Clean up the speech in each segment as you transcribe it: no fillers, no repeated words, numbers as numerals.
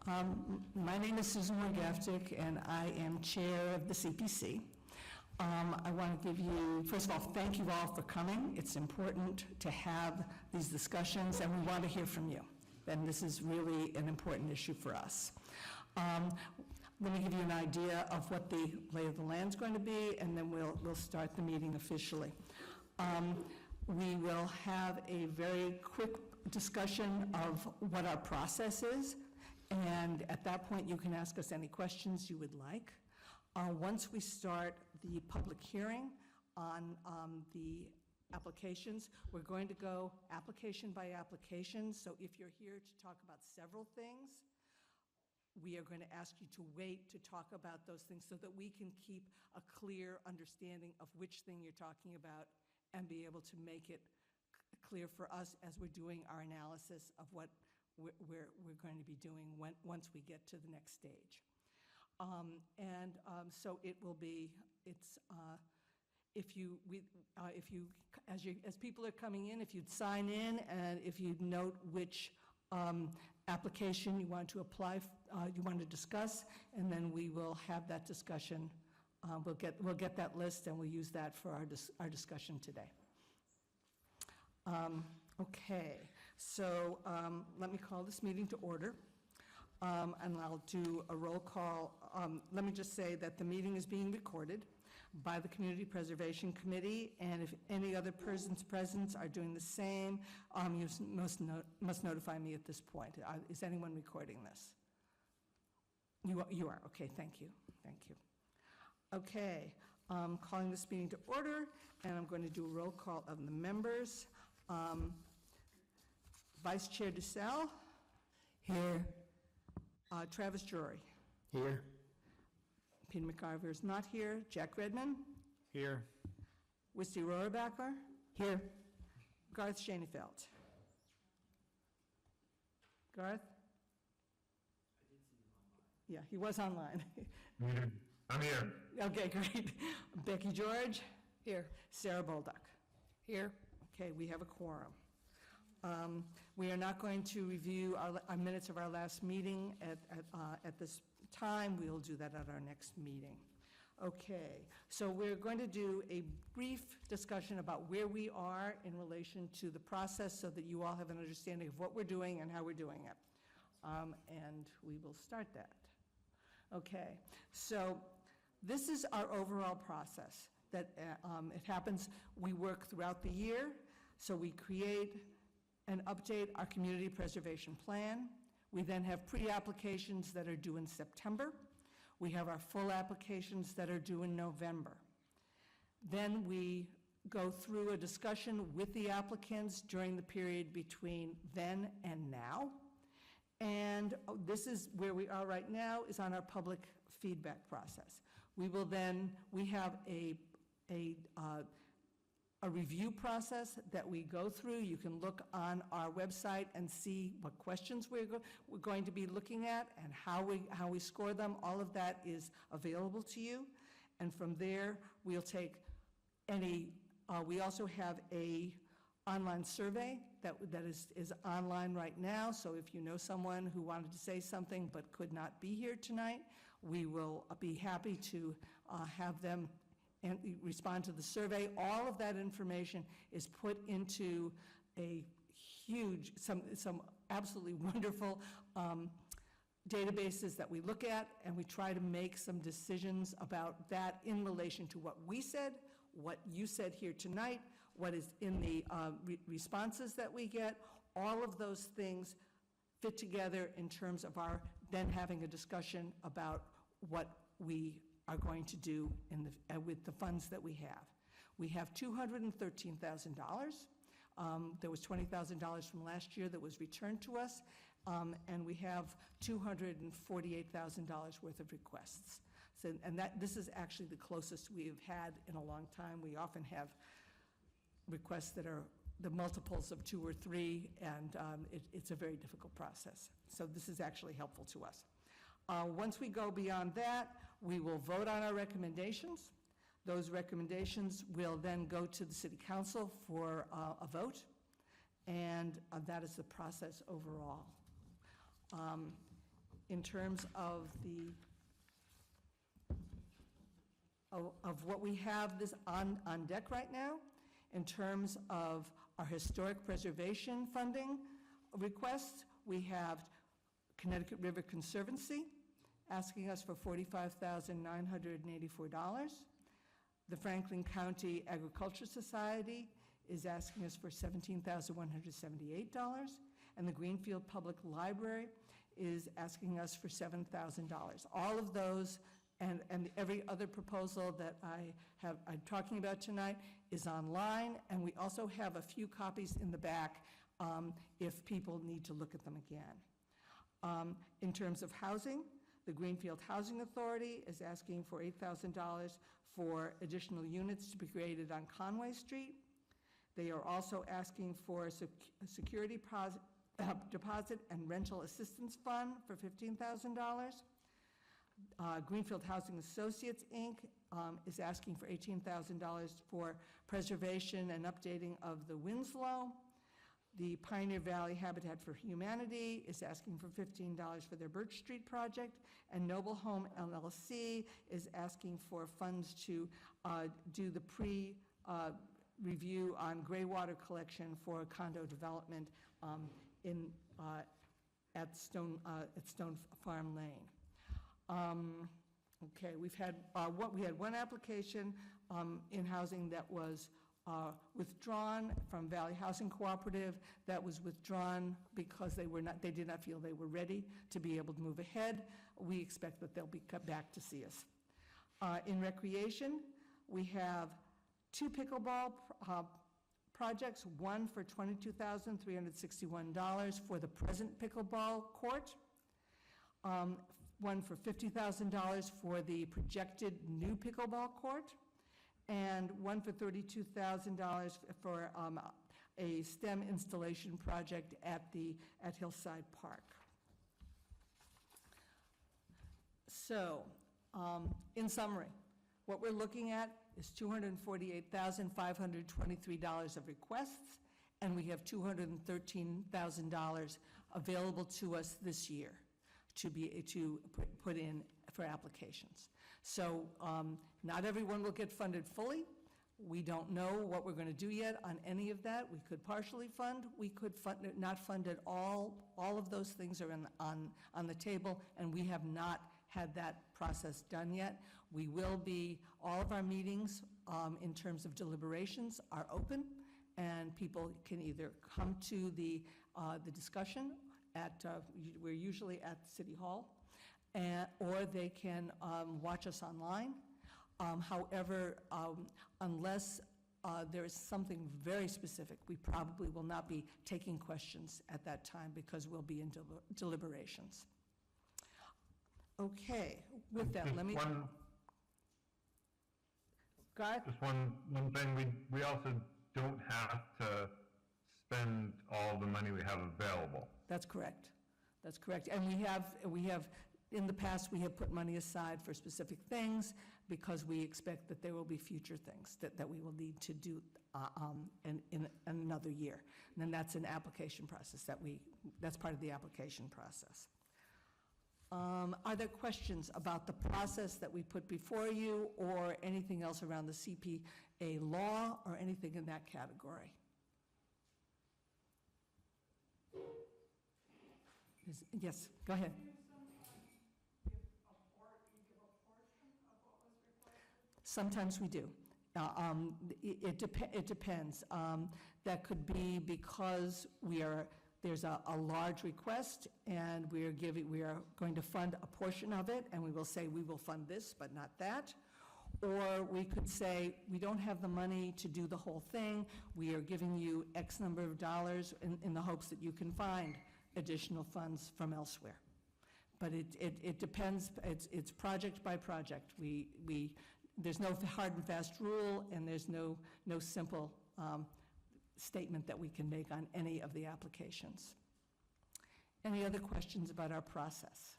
My name is Susan Wargaftik, and I am chair of the CPC. I want to give you, first of all, thank you all for coming. It's important to have these discussions, and we want to hear from you. And this is really an important issue for us. Let me give you an idea of what the lay of the land is going to be, and then we'll start the meeting officially. We will have a very quick discussion of what our process is, and at that point you can ask us any questions you would like. Once we start the public hearing on the applications, we're going to go application by application. So if you're here to talk about several things, we are going to ask you to wait to talk about those things so that we can keep a clear understanding of which thing you're talking about and be able to make it clear for us as we're doing our analysis of what we're going to be doing once we get to the next stage. So it will be, as people are coming in, if you'd sign in and if you'd note which application you want to apply, you want to discuss, and then we will have that discussion. We'll get that list and we'll use that for our discussion today. Okay, so let me call this meeting to order. And I'll do a roll call. Let me just say that the meeting is being recorded by the Community Preservation Committee, and if any other persons present are doing the same, you must notify me at this point. Is anyone recording this? You are, okay, thank you. Okay, calling this meeting to order, and I'm going to do a roll call of the members. Vice Chair DeSalle? Here. Travis Drury. Here. Peter McIver is not here. Jack Redman. Here. Wisty Rohrabacher. Here. Garth Schoenfeld. Garth? I did see him online. Yeah, he was online. I'm here. Okay, great. Becky George? Here. Sarah Bolduck? Here. Okay, we have a quorum. We are not going to review our minutes of our last meeting at this time. We'll do that at our next meeting. Okay, so we're going to do a brief discussion about where we are in relation to the process so that you all have an understanding of what we're doing and how we're doing it. And we will start that. Okay, so this is our overall process. That it happens, we work throughout the year, so we create and update our community preservation plan. We then have pre-applications that are due in September. We have our full applications that are due in November. Then we go through a discussion with the applicants during the period between then and now. And this is where we are right now, is on our public feedback process. We have a review process that we go through. You can look on our website and see what questions we're going to be looking at and how we score them. All of that is available to you. And from there, we'll take we also have a online survey that is online right now. So if you know someone who wanted to say something but could not be here tonight, we will be happy to have them and respond to the survey. All of that information is put into a huge, some absolutely wonderful databases that we look at, and we try to make some decisions about that in relation to what we said, what you said here tonight, what is in the responses that we get. All of those things fit together in terms of our then having a discussion about what we are going to do with the funds that we have. We have $213,000. There was $20,000 from last year that was returned to us, and we have $248,000 worth of requests. So, and this is actually the closest we have had in a long time. We often have requests that are the multiples of 2 or 3, and it's a very difficult process. So this is actually helpful to us. Once we go beyond that, we will vote on our recommendations. Those recommendations will then go to the City Council for a vote, and that is the process overall. in terms of of what we have this on deck right now, in terms of our historic preservation funding requests, we have Connecticut River Conservancy asking us for $45,984. The Franklin County Agriculture Society is asking us for $17,178, and the Greenfield Public Library is asking us for $7,000. All of those and every other proposal that I'm talking about tonight is online, and we also have a few copies in the back if people need to look at them again. In terms of housing, the Greenfield Housing Authority is asking for $8,000 for additional units to be created on Conway Street. They are also asking for a security deposit and rental assistance fund for $15,000. Greenfield Housing Associates, Inc. Is asking for $18,000 for preservation and updating of the Winslow. The Pioneer Valley Habitat for Humanity is asking for $15 for their Birch Street project, and Noble Home LLC is asking for funds to do the pre-review on gray water collection for condo development at Stone Farm Lane. Okay, we had one application in housing that was withdrawn from Valley Housing Cooperative. That was withdrawn because they did not feel they were ready to be able to move ahead. We expect that they'll be cut back to see us. In recreation, we have 2 pickleball projects, one for $22,361 for the present pickleball court, one for $50,000 for the projected new pickleball court, and one for $32,000 for a STEM installation project at Hillside Park. So, in summary, what we're looking at is $248,523 of requests, and we have $213,000 available to us this year to put in for applications. So not everyone will get funded fully. We don't know what we're going to do yet on any of that. We could partially fund. We could not fund at all. All of those things are on the table, and we have not had that process done yet. We will be, all of our meetings in terms of deliberations are open, and people can either come to the discussion we're usually at City Hall, or they can watch us online. However, unless there is something very specific, we probably will not be taking questions at that time because we'll be in deliberations. Okay, with that, let me... Garth? Just one thing, we also don't have to spend all the money we have available. That's correct. That's correct. And we have, in the past, we have put money aside for specific things because we expect that there will be future things that we will need to do in another year. And then that's an application process that's part of the application process. Are there questions about the process that we put before you or anything else around the CPA law or anything in that category? Yes, go ahead. Sometimes we do. It depends. That could be because there's a large request and we are going to fund a portion of it, and we will say we will fund this but not that. Or we could say we don't have the money to do the whole thing. We are giving you X number of dollars in the hopes that you can find additional funds from elsewhere. But it depends. It's project by project. There's no hard and fast rule, and there's no simple statement that we can make on any of the applications. Any other questions about our process?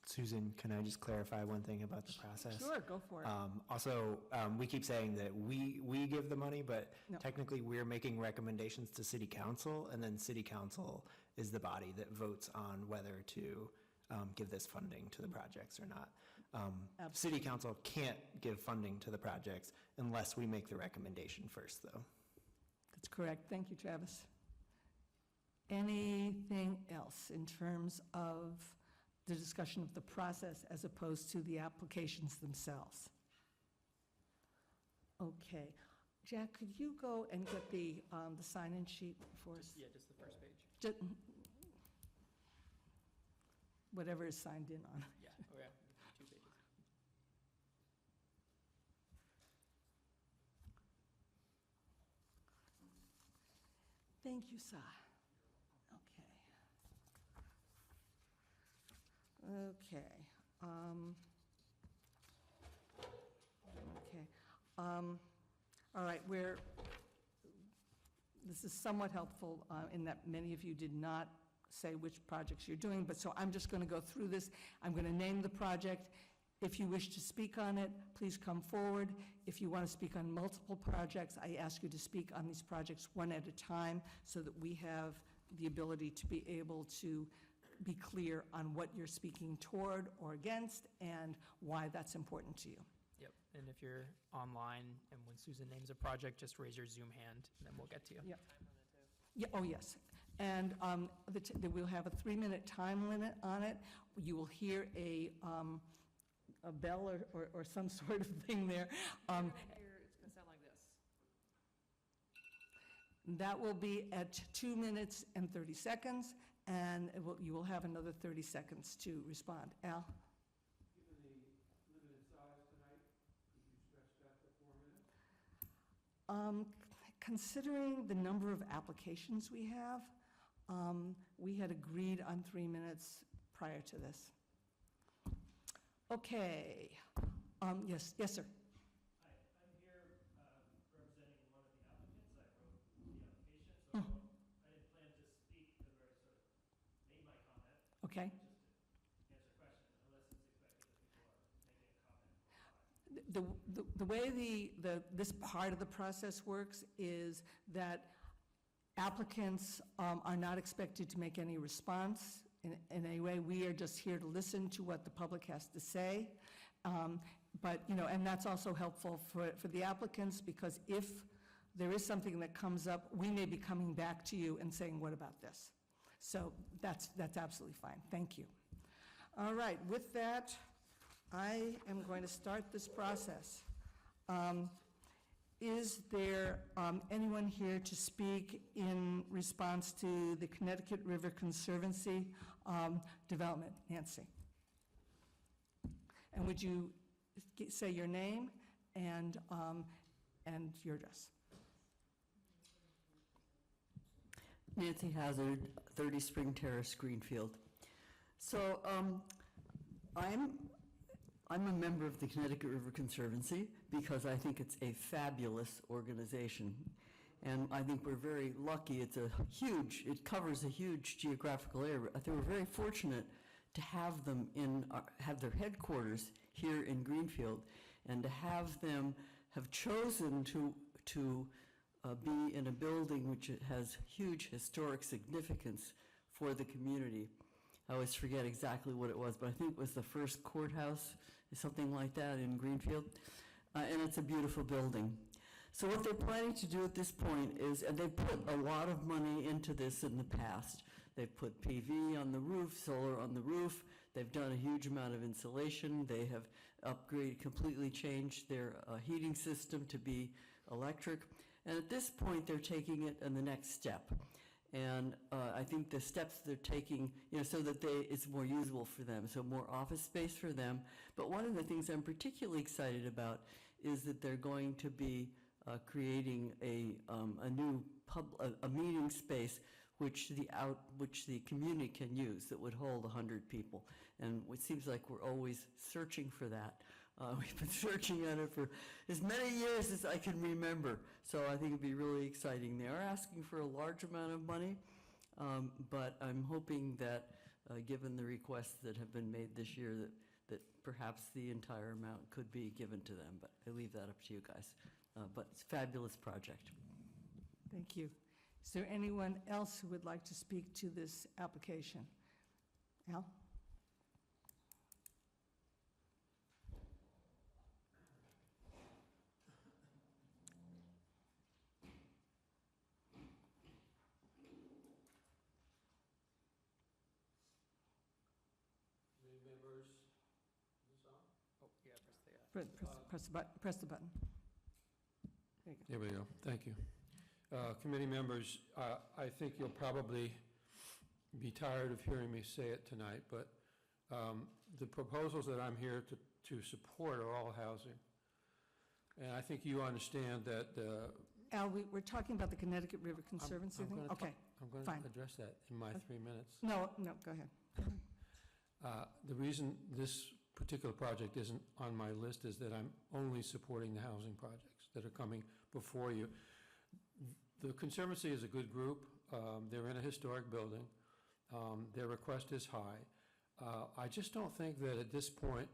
Susan, can I just clarify one thing about the process? Sure, go for it. Also, we keep saying that we give the money, but No. technically we're making recommendations to city council, and then city council is the body that votes on whether to give this funding to the projects or not. City council can't give funding to the projects unless we make the recommendation first, though. That's correct. Thank you, Travis. Anything else in terms of the discussion of the process as opposed to the applications themselves? Okay. Jack, could you go and get the sign-in sheet for us? Yeah, just the first page. Just whatever is signed in on. Yeah, oh yeah, 2 pages. Thank you, Sa. Okay. Okay. All right, this is somewhat helpful in that many of you did not say which projects you're doing, but so I'm just going to go through this. I'm going to name the project. If you wish to speak on it, please come forward. If you want to speak on multiple projects, I ask you to speak on these projects one at a time so that we have the ability to be able to be clear on what you're speaking toward or against and why that's important to you. Yep, and if you're online and when Susan names a project, just raise your Zoom hand and then we'll get to you. Yep. Yeah, oh, yes. And we'll have a 3-minute time limit on it. You will hear a bell or some sort of thing there. It's going to sound like this. That will be at 2 minutes and 30 seconds, and you will have another 30 seconds to respond. Al? Given the limited size tonight, could you stretch that to 4 minutes? Considering the number of applications we have, we had agreed on 3 minutes prior to this. Okay. Yes, sir. Hi, I'm here representing one of the applicants. I wrote the application, so I didn't plan to speak because I sort of made my comment. Okay. Just to answer questions, unless it's expected that people are making a comment. The way this part of the process works is that applicants are not expected to make any response in any way. We are just here to listen to what the public has to say. But, and that's also helpful for the applicants, because if there is something that comes up, we may be coming back to you and saying, what about this? So that's absolutely fine. Thank you. All right, with that, I am going to start this process. Is there anyone here to speak in response to the Connecticut River Conservancy development? Nancy. And would you say your name and your address? Nancy Hazard, 30 Spring Terrace, Greenfield. So I'm a member of the Connecticut River Conservancy because I think it's a fabulous organization. And I think we're very lucky. It covers a huge geographical area. I think we're very fortunate to have them have their headquarters here in Greenfield, and to have them have chosen to be in a building which has huge historic significance for the community. I always forget exactly what it was, but I think it was the first courthouse, something like that in Greenfield. And it's a beautiful building. So what they're planning to do at this point is, and they've put a lot of money into this in the past. They've put PV on the roof, solar on the roof. They've done a huge amount of insulation. They have completely changed their heating system to be electric. And at this point, they're taking it in the next step. And I think the steps they're taking, so that it's more usable for them, so more office space for them. But one of the things I'm particularly excited about is that they're going to be creating a new meeting space which the community can use that would hold 100 people. And it seems like we're always searching for that. We've been searching on it for as many years as I can remember. So I think it'd be really exciting. They are asking for a large amount of money, but I'm hoping that given the requests that have been made this year, that perhaps the entire amount could be given to them, but I leave that up to you guys. But it's a fabulous project. Thank you. Is there anyone else who would like to speak to this application? Al? Committee members, is this on? Oh, yeah, press the, Press the button. There you go. There we go, thank you. Committee members, I think you'll probably be tired of hearing me say it tonight, but the proposals that I'm here to support are all housing. And I think you understand that. Al, we're talking about the Connecticut River Conservancy I'm thing? gonna Okay, I'm going fine. to address that in my 3 minutes. no, go ahead. The reason this particular project isn't on my list is that I'm only supporting the housing projects that are coming before you. The Conservancy is a good group. They're in a historic building. Their request is high. I just don't think that at this point,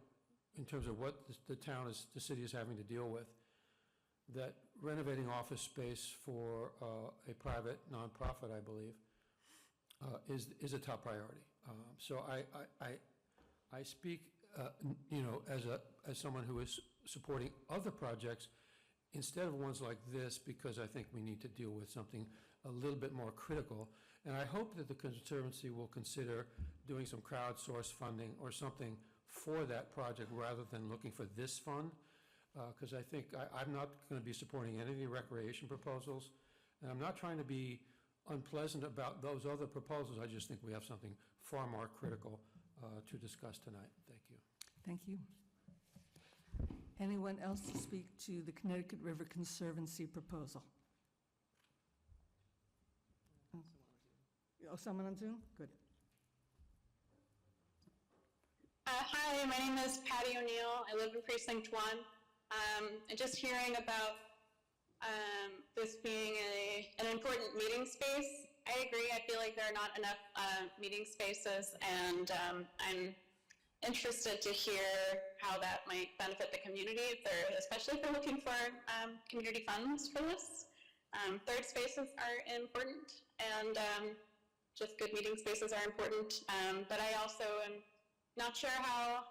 in terms of what the city is having to deal with, that renovating office space for a private nonprofit, I believe, is a top priority. So I speak, as someone who is supporting other projects instead of ones like this, because I think we need to deal with something a little bit more critical. And I hope that the Conservancy will consider doing some crowdsource funding or something for that project rather than looking for this fund, because I think I'm not going to be supporting any of the recreation proposals, and I'm not trying to be unpleasant about those other proposals. I just think we have something far more critical to discuss tonight. Thank you. Thank you. Anyone else to speak to the Connecticut River Conservancy proposal? Oh, someone on Zoom? Good. Hi, my name is Patty O'Neill. I live in Precinct 1. And just hearing about this being an important meeting space, I agree. I feel like there are not enough meeting spaces, and I'm interested to hear how that might benefit the community, especially if they're looking for community funds for this. Third spaces are important, and just good meeting spaces are important. But I also am not sure how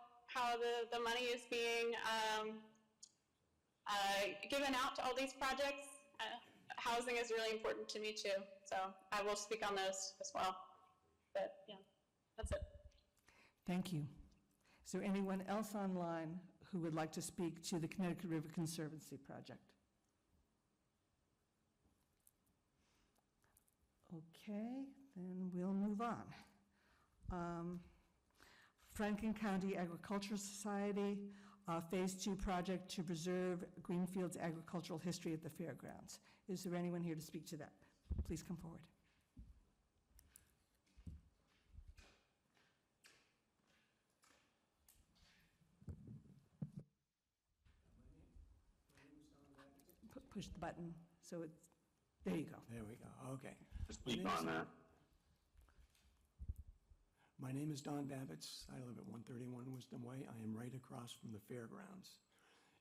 the money is being given out to all these projects. Housing is really important to me too, so I will speak on those as well. But yeah, that's it. Thank you. Is there anyone else online who would like to speak to the Connecticut River Conservancy project? Okay, then we'll move on. Franklin County Agricultural Society, Phase 2 project to preserve Greenfield's agricultural history at the fairgrounds. Is there anyone here to speak to that? Please come forward. Push the button, so it's, there you go. There we go, okay. Speak on that. My name is Don Babbitts. I live at 131 Wisdom Way. I am right across from the fairgrounds.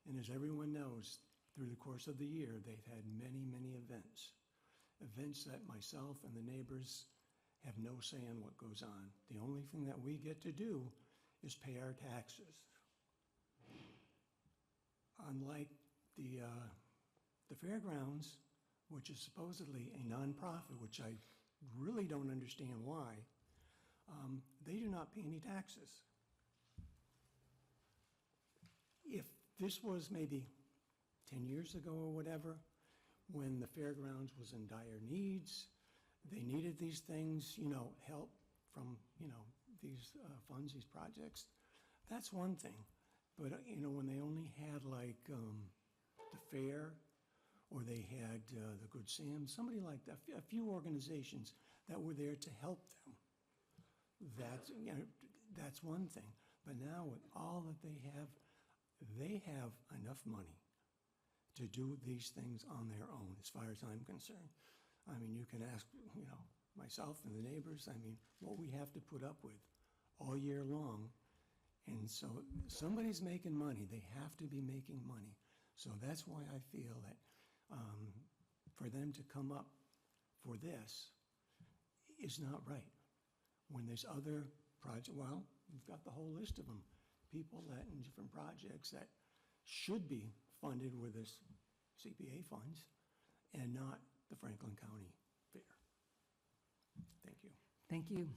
And as everyone knows, through the course of the year, they've had many, many events. Events that myself and the neighbors have no say in what goes on. The only thing that we get to do is pay our taxes. Unlike the fairgrounds, which is supposedly a nonprofit, which I really don't understand why, they do not pay any taxes. If this was maybe 10 years ago or whatever, when the fairgrounds was in dire needs, they needed these things, help from, these funds, these projects, that's one thing. But, when they only had like the fair, or they had the Good Sam, somebody like that, a few organizations that were there to help them. That's one thing. But now with all that they have enough money to do these things on their own, as far as I'm concerned. I mean, you can ask, myself and the neighbors, I mean, what we have to put up with all year long. And so somebody's making money. They have to be making money. So that's why I feel that for them to come up for this is not right. When there's other projects, well, we've got the whole list of them, people that in different projects that should be funded with this CPA funds and not the Franklin County Fair. Thank you. Thank you.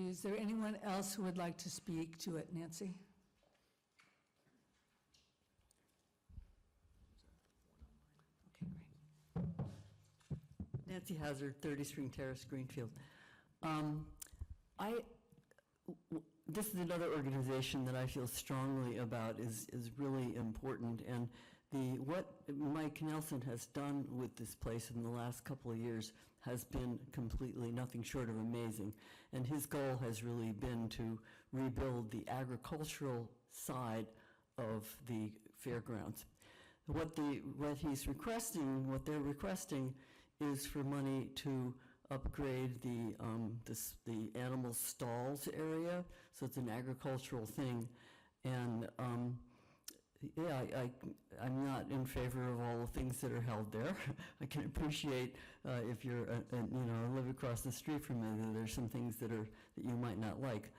Is there anyone else who would like to speak to it, Nancy? Okay, great. Nancy Hazard, 30 Spring Terrace, Greenfield. This is another organization that I feel strongly about is really important, and what Mike Nelson has done with this place in the last couple of years has been completely nothing short of amazing, and his goal has really been to rebuild the agricultural side of the fairgrounds. What he's requesting, what they're requesting, is for money to upgrade the animal stalls area, so it's an agricultural thing, and yeah, I'm not in favor of all the things that are held there. I can appreciate if you're live across the street from me, that there's some things that you might not like,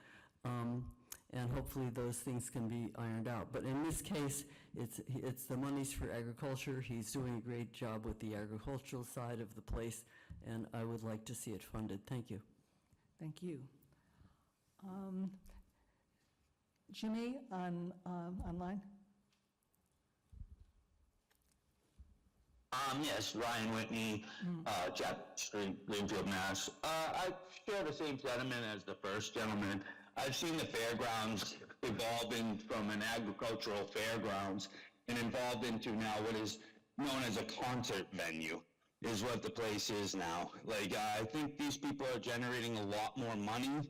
and hopefully those things can be ironed out. But in this case, it's the monies for agriculture. He's doing a great job with the agricultural side of the place, and I would like to see it funded. Thank you. Thank you. Jimmy, online? Yes, Ryan Whitney, Chapter Street, Greenfield, Mass. I share the same sentiment as the first gentleman. I've seen the fairgrounds evolve from an agricultural fairgrounds and evolved into now what is known as a concert venue, is what the place is now. Like, I think these people are generating a lot more money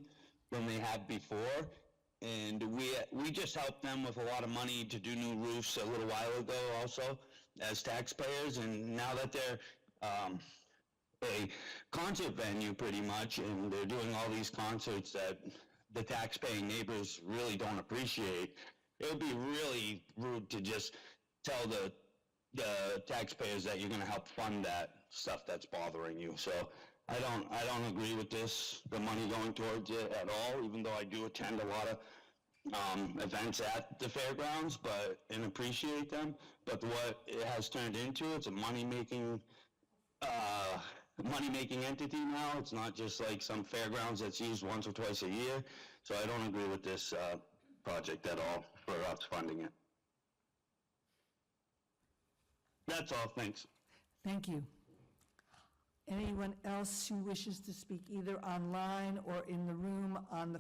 than they have before, and we just helped them with a lot of money to do new roofs a little while ago also as taxpayers, and now that they're a concert venue pretty much, and they're doing all these concerts that the taxpaying neighbors really don't appreciate, it would be really rude to just tell the taxpayers that you're going to help fund that stuff that's bothering you. So I don't agree with this, the money going towards it at all, even though I do attend a lot of events at the fairgrounds, and appreciate them. But what it has turned into, it's a money-making entity now. It's not just like some fairgrounds that's used once or twice a year. So I don't agree with this project at all for us funding it. That's all, thanks. Thank you. Anyone else who wishes to speak either online or in the room on the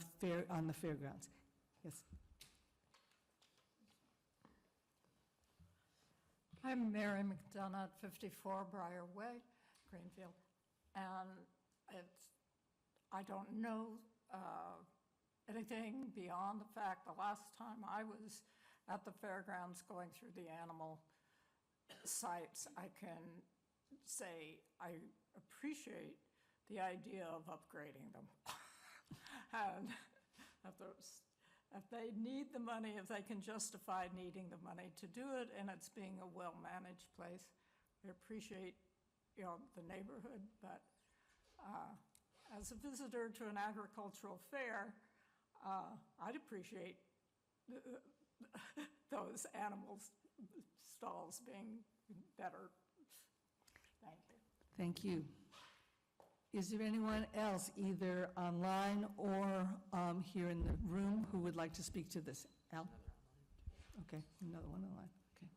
fairgrounds? Yes. I'm Mary McDonough, 54 Briar Way, Greenfield, and I don't know anything beyond the fact the last time I was at the fairgrounds going through the animal sites, I can say I appreciate the idea of upgrading them. And if they need the money, if they can justify needing the money to do it, and it's being a well-managed place, I appreciate, the neighborhood, but as a visitor to an agricultural fair, I'd appreciate those animal stalls being better. Thank you. Thank you. Is there anyone else, either online or here in the room, who would like to speak to this? Al? Okay, another one online. Okay.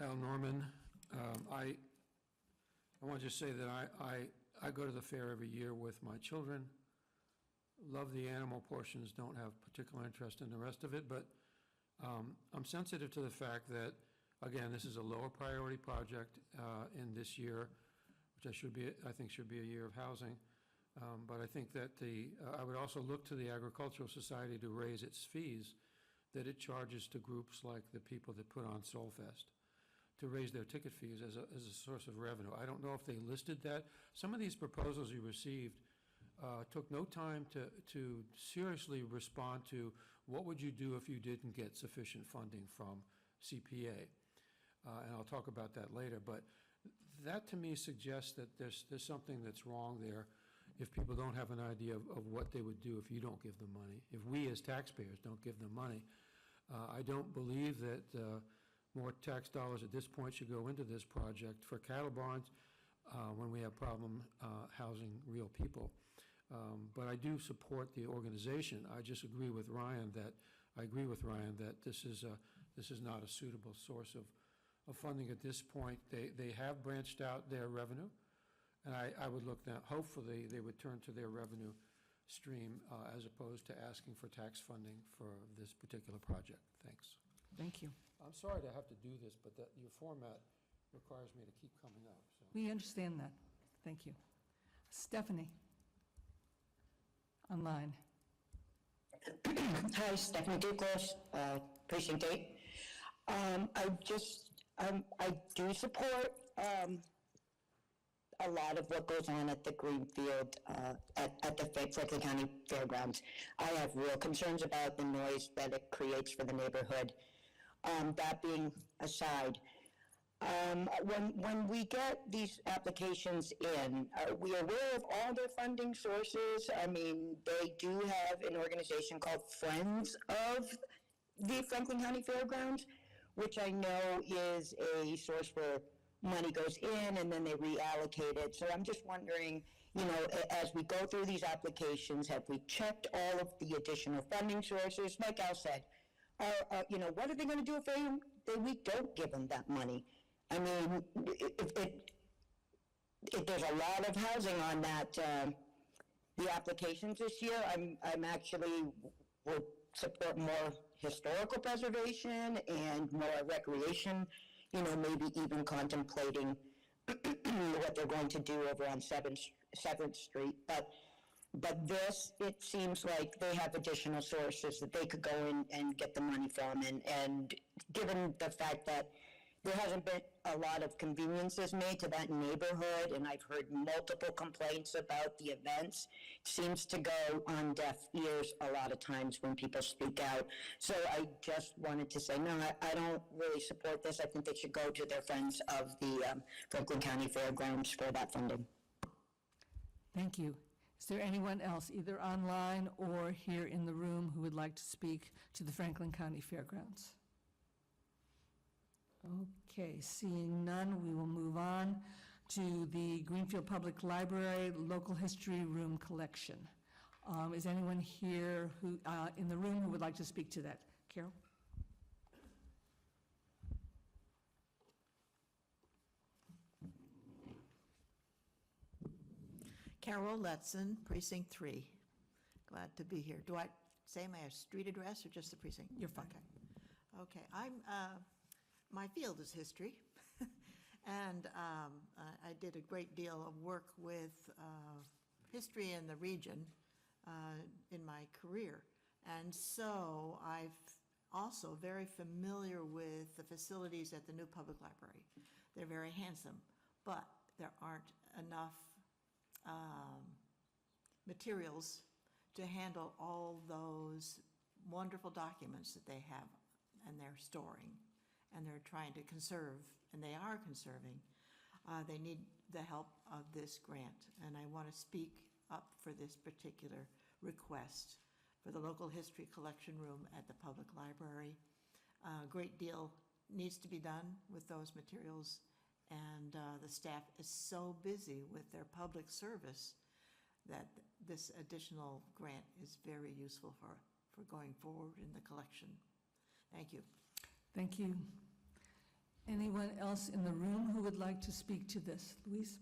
Al Norman, I want to just say that I go to the fair every year with my children. Love the animal portions, don't have particular interest in the rest of it, but I'm sensitive to the fact that, again, this is a lower priority project in this year, which I think should be a year of housing. But I think that I would also look to the Agricultural Society to raise its fees that it charges to groups like the people that put on Soulfest, to raise their ticket fees as a source of revenue. I don't know if they listed that. Some of these proposals you received took no time to seriously respond to what would you do if you didn't get sufficient funding from CPA. And I'll talk about that later. But that to me suggests that there's something that's wrong there if people don't have an idea of what they would do if you don't give them money, if we as taxpayers don't give them money. I don't believe that more tax dollars at this point should go into this project for cattle barns when we have problem housing real people. But I do support the organization. I just agree with Ryan that this is not a suitable source of funding at this point. They have branched out their revenue, and I would look now, hopefully they would turn to their revenue stream as opposed to asking for tax funding for this particular project. Thanks. Thank you. I'm sorry to have to do this, but your format requires me to keep coming up. So. We understand that. Thank you. Stephanie, online. Hi, Stephanie Duclos, Precinct 8. I do support a lot of what goes on at the Greenfield, at the Franklin County Fairgrounds. I have real concerns about the noise that it creates for the neighborhood. That being aside, when we get these applications in, are we aware of all their funding sources? I mean, they do have an organization called Friends of the Franklin County Fairgrounds, which I know is a source where money goes in and then they reallocate it. So I'm just wondering, as we go through these applications, have we checked all of the additional funding sources? Like Al said, what are they going to do if we don't give them that money? I mean, if there's a lot of housing on that, the applications this year, I'm actually would support more historical preservation and more recreation, maybe even contemplating what they're going to do over on 7th Street. But this, it seems like they have additional sources that they could go in and get the money from. And given the fact that there hasn't been a lot of conveniences made to that neighborhood, and I've heard multiple complaints about the events, it seems to go on deaf ears a lot of times when people speak out. So I just wanted to say, no, I don't really support this. I think they should go to their friends of the Franklin County Fairgrounds for that funding. Thank you. Is there anyone else, either online or here in the room, who would like to speak to the Franklin County Fairgrounds? Okay, seeing none, we will move on to the Greenfield Public Library Local History Room Collection. Is anyone here who, in the room who would like to speak to that? Carol? Carol Letson, Precinct 3. Glad to be here. Do I say my street address or just the precinct? You're fine. Okay. My field is history, and I did a great deal of work with history in the region in my career. And so I'm also very familiar with the facilities at the new public library. They're very handsome, but there aren't enough materials to handle all those wonderful documents that they have and they're storing and they're trying to conserve, and they are conserving. They need the help of this grant, and I want to speak up for this particular request for the local history collection room at the public library. A great deal needs to be done with those materials, and the staff is so busy with their public service that this additional grant is very useful for going forward in the collection. Thank you. Thank you. Anyone else in the room who would like to speak to this? Louise?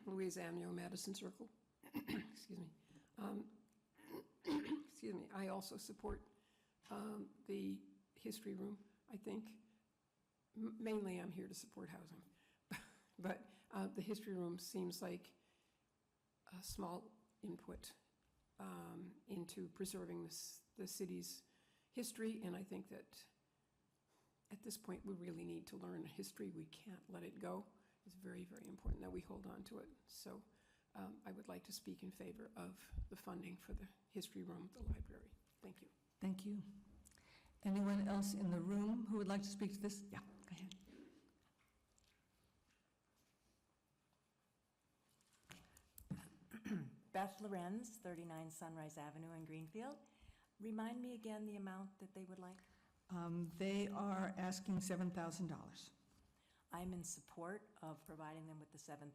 Louise Amnio, Madison Circle. Excuse me. Excuse me. I also support The history room, I think. Mainly, I'm here to support housing. But the history room seems like a small input into preserving the city's history, and I think that at this point, we really need to learn history. We can't let it go. It's very, very important that we hold on to it. So I would like to speak in favor of the funding for the history room at the library. Thank you. Thank you. Anyone else in the room who would like to speak to this? Yeah, go ahead. Beth Lorenz, 39 Sunrise Avenue in Greenfield. Remind me again the amount that they would like? They are asking $7,000. I'm in support of providing them with the $7,000.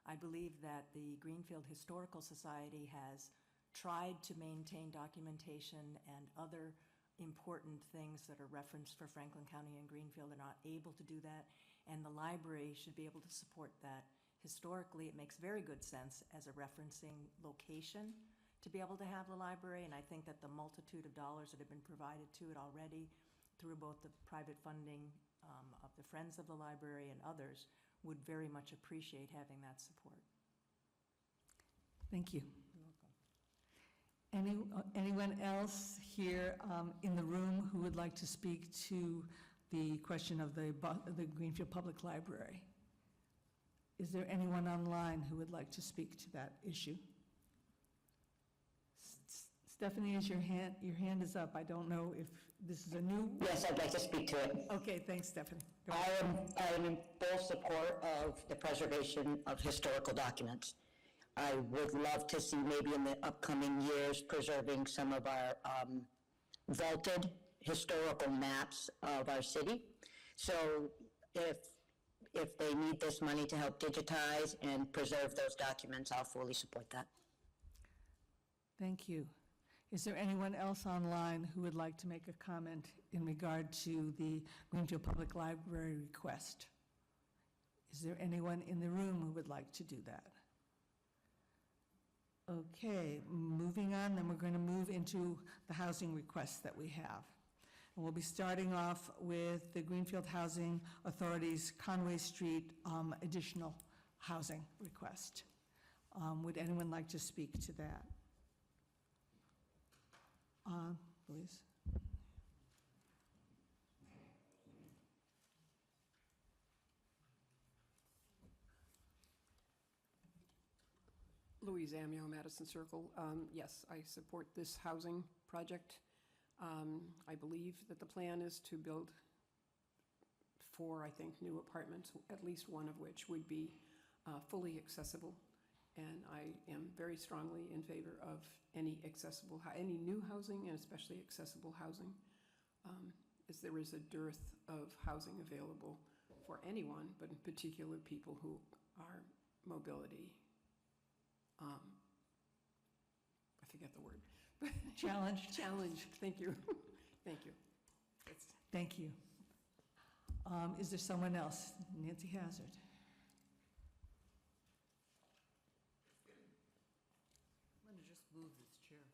I believe that the Greenfield Historical Society has tried to maintain documentation and other important things that are referenced for Franklin County and Greenfield. They're not able to do that, and the library should be able to support that. Historically, it makes very good sense as a referencing location to be able to have the library, and I think that the multitude of dollars that have been provided to it already through both the private funding of the Friends of the Library and others would very much appreciate having that support. Thank you. Anyone else here in the room who would like to speak to the question of the Greenfield Public Library? Is there anyone online who would like to speak to that issue? Stephanie, is your hand is up. I don't know if this is a new... Yes, I'd like to speak to it. Okay, thanks, Stephanie. I am in full support of the preservation of historical documents. I would love to see maybe in the upcoming years preserving some of our vaulted historical maps of our city. So if they need this money to help digitize and preserve those documents, I'll fully support that. Thank you. Is there anyone else online who would like to make a comment in regard to the Greenfield Public Library request? Is there anyone in the room who would like to do that? Okay, moving on, then we're going to move into the housing requests that we have. And we'll be starting off with the Greenfield Housing Authority's Conway Street additional housing request. Would anyone like to speak to that? Louise? Louise Amio, Madison Circle. Yes, I support this housing project. I believe that the plan is to build 4, I think, new apartments, at least one of which would be fully accessible. And I am very strongly in favor of any new housing, and especially accessible housing, as there is a dearth of housing available for anyone, but in particular people who are mobility. I forget the word. Challenged. Challenged, thank you. Thank you. Thank you. Is there someone else? Nancy Hazard. I'm going to just move this chair.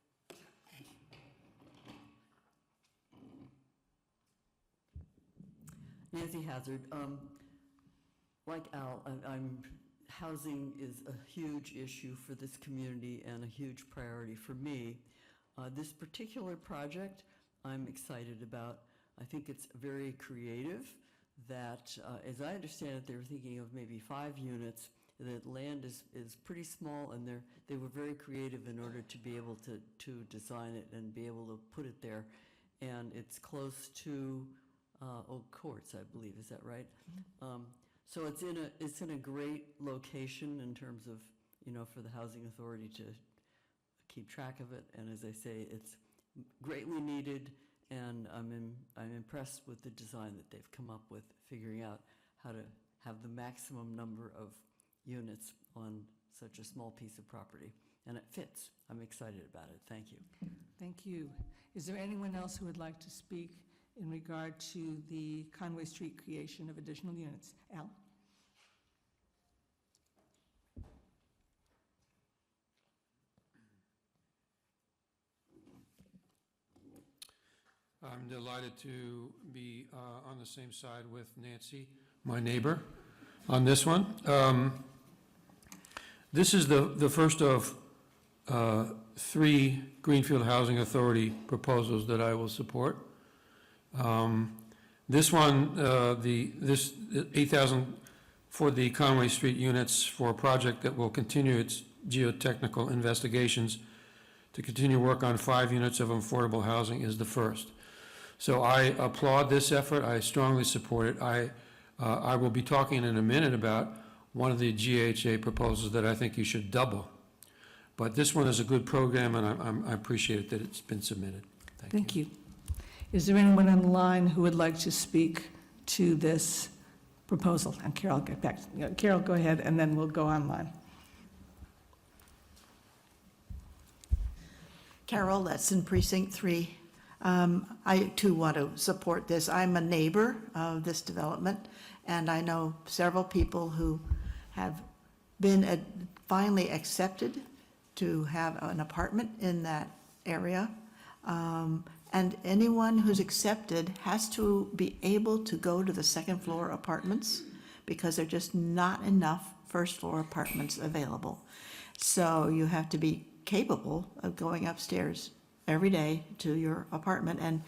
Nancy Hazard. Like Al, housing is a huge issue for this community and a huge priority for me. This particular project I'm excited about. I think it's very creative that, as I understand it, they were thinking of maybe 5 units. The land is pretty small, and they were very creative in order to be able to design it and be able to put it there. And it's close to Old Courts, I believe. Is that right? Mm-hmm. So it's in a great location in terms of, for the Housing Authority to keep track of it. And as I say, it's greatly needed, and I'm impressed with the design that they've come up with, figuring out how to have the maximum number of units on such a small piece of property. And it fits. I'm excited about it. Thank you. Thank you. Is there anyone else who would like to speak in regard to the Conway Street creation of additional units? Al? I'm delighted to be on the same side with Nancy, my neighbor, on this one. This is the first of 3 Greenfield Housing Authority proposals that I will support. This one, this 8,000 for the Conway Street units for a project that will continue its geotechnical investigations to continue work on 5 units of affordable housing is the first. So I applaud this effort. I strongly support it. I will be talking in a minute about one of the GHA proposals that I think you should double. But this one is a good program, and I appreciate it that it's been submitted. Thank you. Is there anyone on the line who would like to speak to this proposal? And Carol, get back. Carol, go ahead, and then we'll go online. Carol, that's in Precinct 3. I too want to support this. I'm a neighbor of this development, and I know several people who have been finally accepted to have an apartment in that area. And anyone who's accepted has to be able to go to the second floor apartments because there are just not enough first floor apartments available. So you have to be capable of going upstairs every day to your apartment. And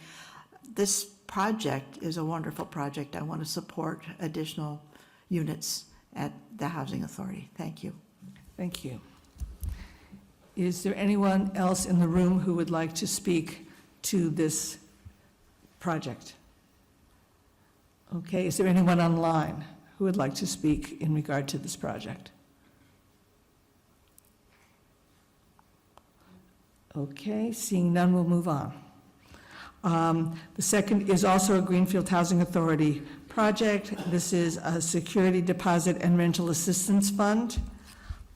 this project is a wonderful project. I want to support additional units at the Housing Authority. Thank you. Thank you. Is there anyone else in the room who would like to speak to this project? Okay, is there anyone online who would like to speak in regard to this project? Okay, seeing none, we'll move on. The second is also a Greenfield Housing Authority project. This is a security deposit and rental assistance fund.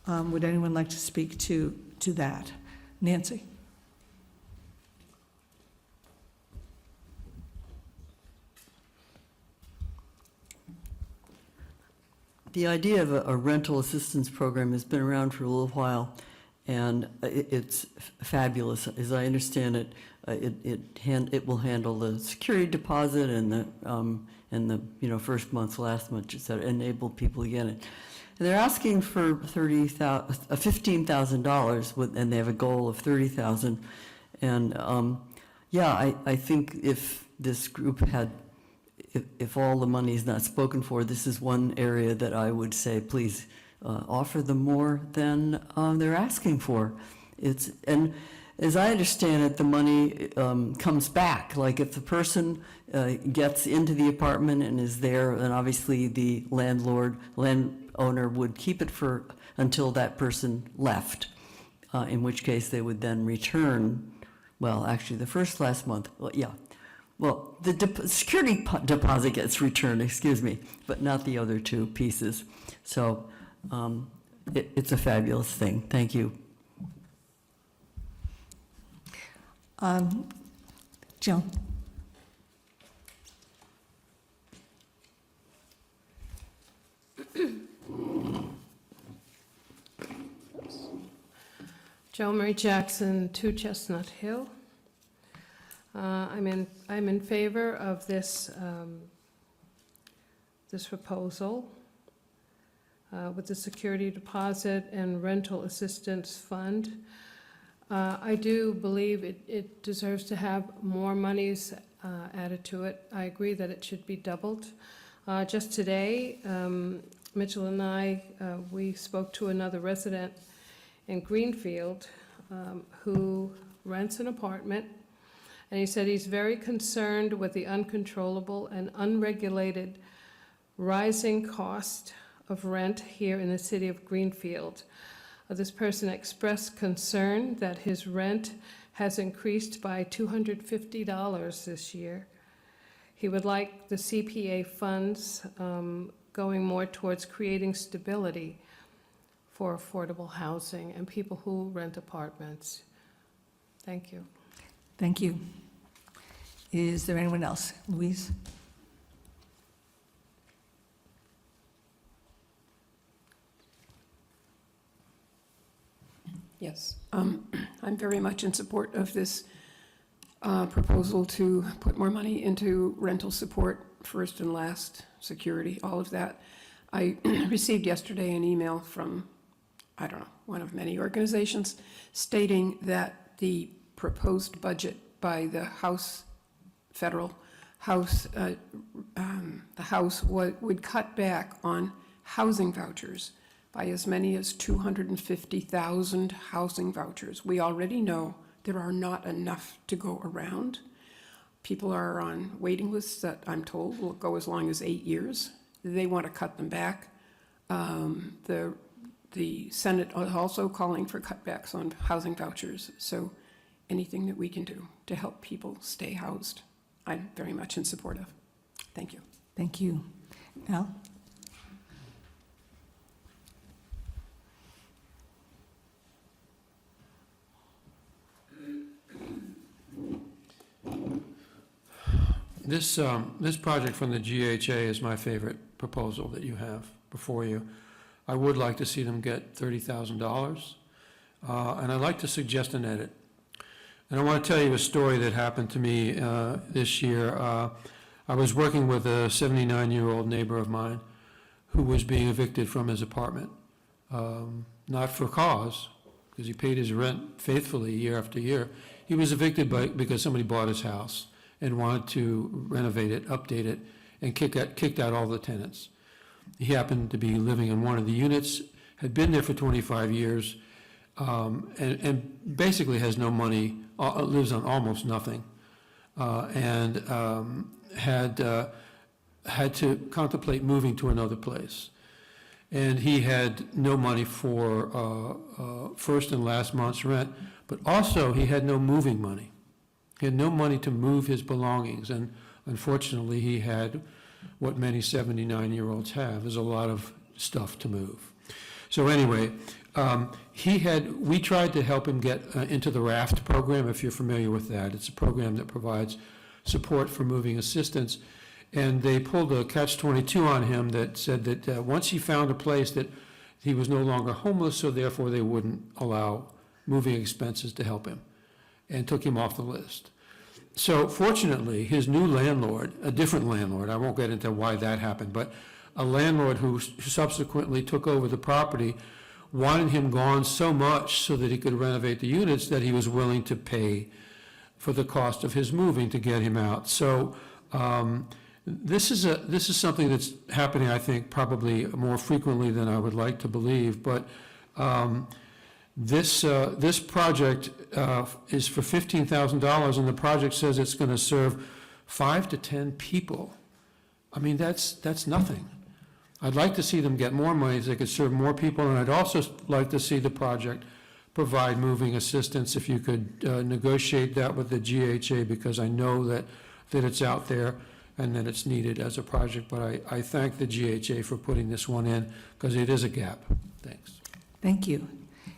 Would anyone like to speak to that? Nancy? The idea of a rental assistance program has been around for a little while, and it's fabulous. As I understand it, it will handle the security deposit and the first month, last month, et cetera, enable people to get it. And they're asking for $15,000, and they have a goal of $30,000. And I think if this group had, if all the money is not spoken for, this is one area that I would say, please offer them more than they're asking for. And as I understand it, the money comes back. Like if the person gets into the apartment and is there, then obviously the landowner would keep it until that person left, in which case they would then return, well, actually the last month, well, yeah. Well, the security deposit gets returned, excuse me, but not the other 2 pieces. So it's a fabulous thing. Thank you. Joan? Jo Marie Jackson, 2 Chestnut Hill. I'm in favor of this proposal with the security deposit and rental assistance fund. I do believe it deserves to have more monies added to it. I agree that it should be doubled. Just today, Mitchell and I, we spoke to another resident in Greenfield who rents an apartment, and he said he's very concerned with the uncontrollable and unregulated rising cost of rent here in the city of Greenfield. This person expressed concern that his rent has increased by $250 this year. He would like the CPA funds going more towards creating stability for affordable housing and people who rent apartments. Thank you. Thank you. Is there anyone else? Louise? Yes, I'm very much in support of this proposal to put more money into rental support, first and last, security, all of that. I received yesterday an email from, I don't know, one of many organizations stating that the proposed budget by the House, federal House, the House would cut back on housing vouchers by as many as 250,000 housing vouchers. We already know there are not enough to go around. People are on waiting lists that I'm told will go as long as 8 years. They want to cut them back. The Senate is also calling for cutbacks on housing vouchers. So anything that we can do to help people stay housed, I'm very much in support of. Thank you. Thank you. Al? This project from the GHA is my favorite proposal that you have before you. I would like to see them get $30,000, and I'd like to suggest an edit. And I want to tell you a story that happened to me this year. I was working with a 79-year-old neighbor of mine who was being evicted from his apartment, not for cause, because he paid his rent faithfully year after year. He was evicted because somebody bought his house and wanted to renovate it, update it, and kicked out all the tenants. He happened to be living in one of the units, had been there for 25 years, and basically has no money, lives on almost nothing, and had to contemplate moving to another place. And he had no money for first and last month's rent, but also he had no moving money. He had no money to move his belongings, and unfortunately he had what many 79-year-olds have, is a lot of stuff to move. So anyway, we tried to help him get into the RAFT program, if you're familiar with that. It's a program that provides support for moving assistance. And they pulled a catch-22 on him that said that once he found a place that he was no longer homeless, so therefore they wouldn't allow moving expenses to help him, and took him off the list. So fortunately, his new landlord, a different landlord, I won't get into why that happened, but a landlord who subsequently took over the property wanted him gone so much so that he could renovate the units that he was willing to pay for the cost of his moving to get him out. So this is something that's happening, I think, probably more frequently than I would like to believe, but this project is for $15,000, and the project says it's going to serve 5 to 10 people. I mean, that's nothing. I'd like to see them get more money so they could serve more people, and I'd also like to see the project provide moving assistance if you could negotiate that with the GHA, because I know that it's out there and that it's needed as a project. But I thank the GHA for putting this one in, because it is a gap. Thanks. Thank you.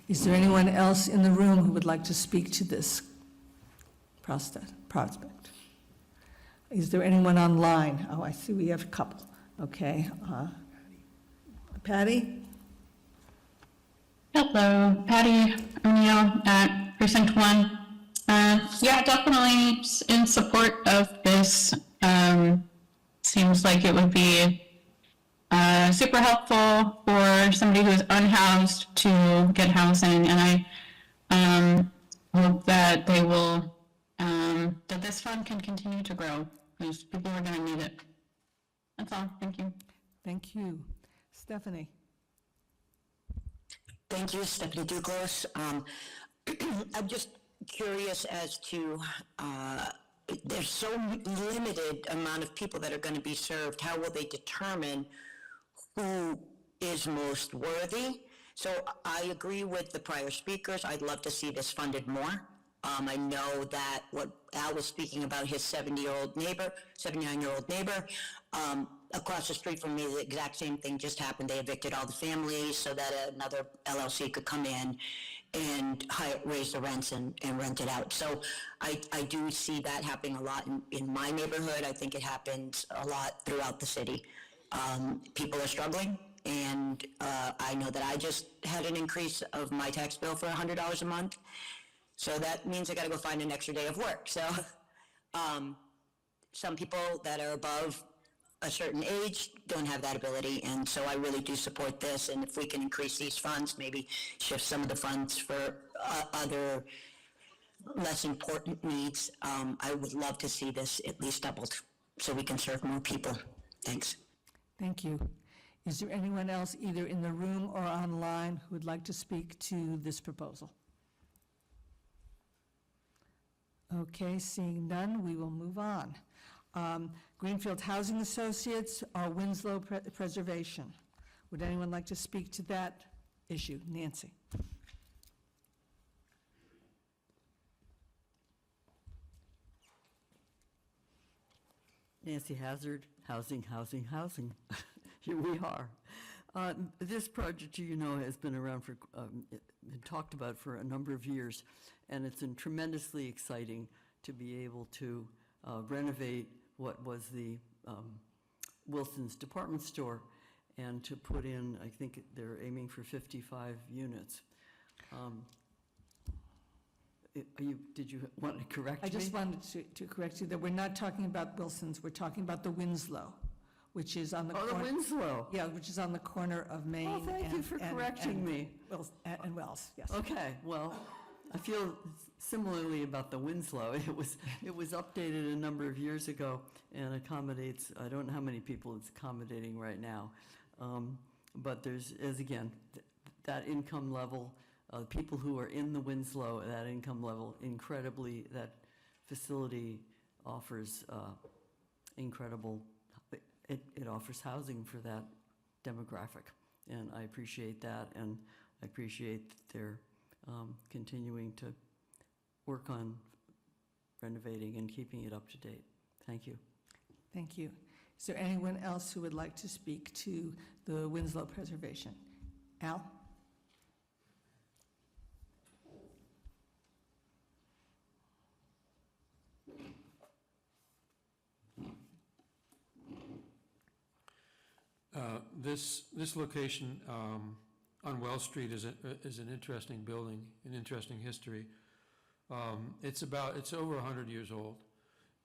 Is there anyone else in the room who would like to speak to this prospect? Is there anyone online? Oh, I see we have a couple. Okay. Patty? Hello, Patty O'Neill at Precinct 1. Yeah, definitely in support of this. Seems like it would be super helpful for somebody who is unhoused to get housing, and I hope that they will, that this fund can continue to grow, because people are going to need it. That's all. Thank you. Thank you. Stephanie? Thank you, Stephanie Duclos. I'm just curious as to, there's so limited amount of people that are going to be served. How will they determine who is most worthy? So I agree with the prior speakers. I'd love to see this funded more. I know that what Al was speaking about, his 79-year-old neighbor, across the street from me, the exact same thing just happened. They evicted all the families so that another LLC could come in and raise the rents and rent it out. So I do see that happening a lot in my neighborhood. I think it happens a lot throughout the city. People are struggling, and I know that I just had an increase of my tax bill for $100 a month. So that means I gotta go find an extra day of work. So, some people that are above a certain age don't have that ability, and so I really do support this, and if we can increase these funds, maybe shift some of the funds for other less important needs, I would love to see this at least doubled, so we can serve more people. Thanks. Thank you. Is there anyone else, either in the room or online, who would like to speak to this proposal? Okay, seeing none, we will move on. Greenfield Housing Associates or Winslow Preservation. Would anyone like to speak to that issue? Nancy. Nancy Hazard, housing. Here we are. This project, you know, has been around for, been talked about for a number of years, and it's been tremendously exciting to be able to renovate what was the Wilson's department store and to put in, I think they're aiming for 55 units. Did you want to correct me? I just wanted to correct you that we're not talking about Wilson's, we're talking about the Winslow, which is on the corner. Oh, the Winslow. Yeah, which is on the corner of Main Oh, thank you for correcting me. And Wells, yes. Okay, well, I feel similarly about the Winslow. It was updated a number of years ago and accommodates, I don't know how many people it's accommodating right now. But there's, that income level, people who are in the Winslow, that income level, incredibly, that facility offers incredible, it offers housing for that demographic. And I appreciate that, and I appreciate that they're continuing to work on renovating and keeping it up to date. Thank you. Thank you. Is there anyone else who would like to speak to the Winslow preservation? Al? This location on Wells Street is an interesting building, an interesting history. It's over 100 years old,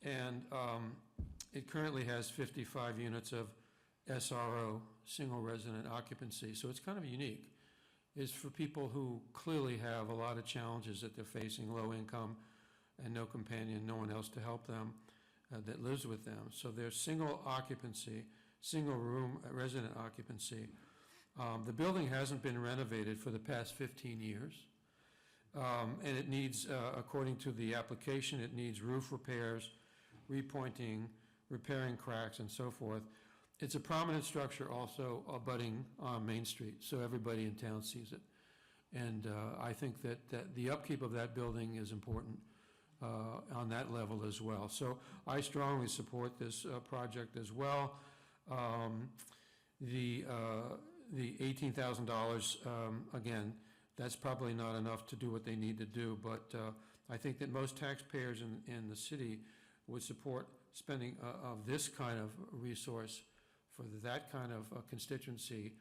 and it currently has 55 units of SRO, single resident occupancy, so it's kind of unique. It's for people who clearly have a lot of challenges that they're facing, low income and no companion, no one else to help them that lives with them. So they're single occupancy, single room resident occupancy. The building hasn't been renovated for the past 15 years. And it needs, according to the application, it needs roof repairs, repointing, repairing cracks, and so forth. It's a prominent structure also abutting on Main Street, so everybody in town sees it. And I think that the upkeep of that building is important on that level as well. So I strongly support this project as well. The $18,000, again, that's probably not enough to do what they need to do, but I think that most taxpayers in the city would support spending of this kind of resource for that kind of constituency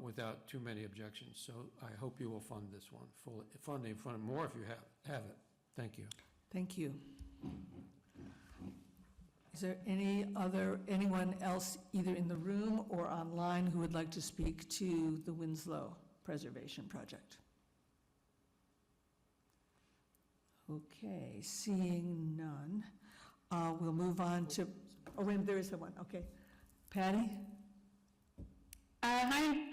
without too many objections. So I hope you will fund this one, funding more if you have it. Thank you. Thank you. Is there anyone else, either in the room or online, who would like to speak to the Winslow Preservation Project? Okay, seeing none, we'll move on to, oh wait, there is one, okay. Patty? Hi,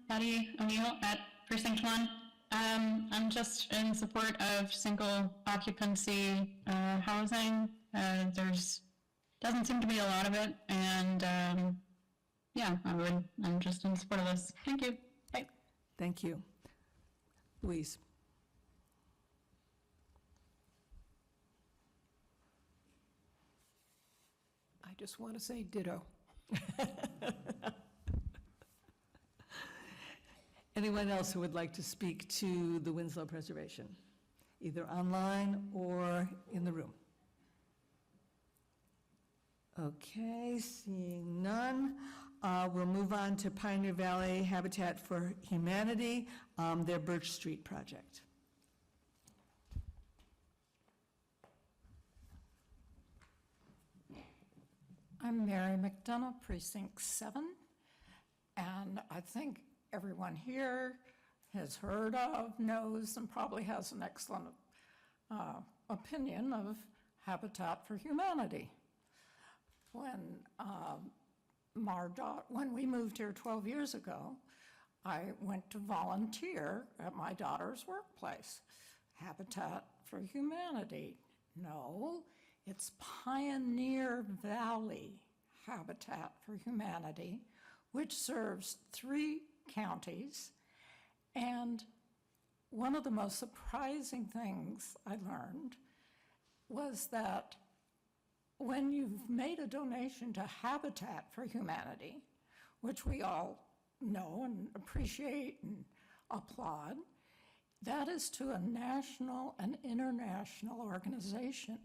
Patty O'Neill at Precinct 1. I'm just in support of single occupancy housing. Doesn't seem to be a lot of it, and yeah, I'm just in support of this. Thank you. Bye. Thank you. Louise? I just want to say ditto. Anyone else who would like to speak to the Winslow Preservation, either online or in the room? Okay, seeing none, we'll move on to Pioneer Valley Habitat for Humanity, their Birch Street project. I'm Mary McDonough, Precinct 7, and I think everyone here has heard of, knows, and probably has an excellent opinion of Habitat for Humanity. When we moved here 12 years ago, I went to volunteer at my daughter's workplace. Habitat for Humanity. No, it's Pioneer Valley Habitat for Humanity, which serves 3 counties. And one of the most surprising things I learned was that when you've made a donation to Habitat for Humanity, which we all know and appreciate and applaud, that is to a national and international organization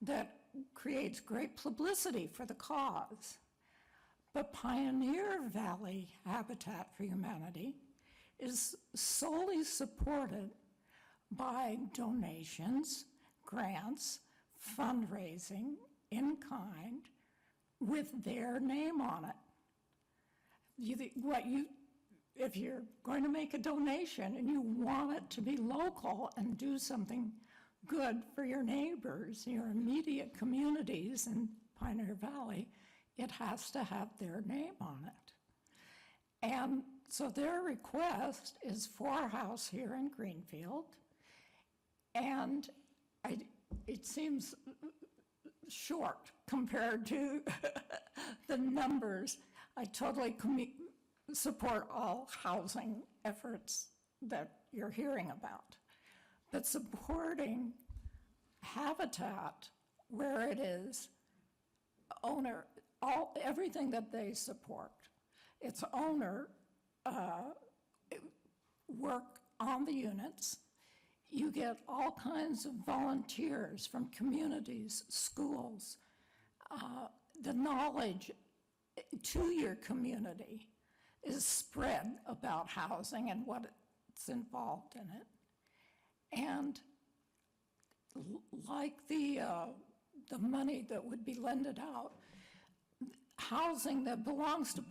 that creates great publicity for the cause. But Pioneer Valley Habitat for Humanity is solely supported by donations, grants, fundraising, in kind, with their name on it. If you're going to make a donation and you want it to be local and do something good for your neighbors, your immediate communities in Pioneer Valley, it has to have their name on it. And so their request is for a house here in Greenfield, and it seems short compared to the numbers. I totally support all housing efforts that you're hearing about, but supporting Habitat where it is everything that they support, its owner work on the units. You get all kinds of volunteers from communities, schools, the knowledge to your community is spread about housing and what's involved in it. And like the money that would be lended out, housing that belongs to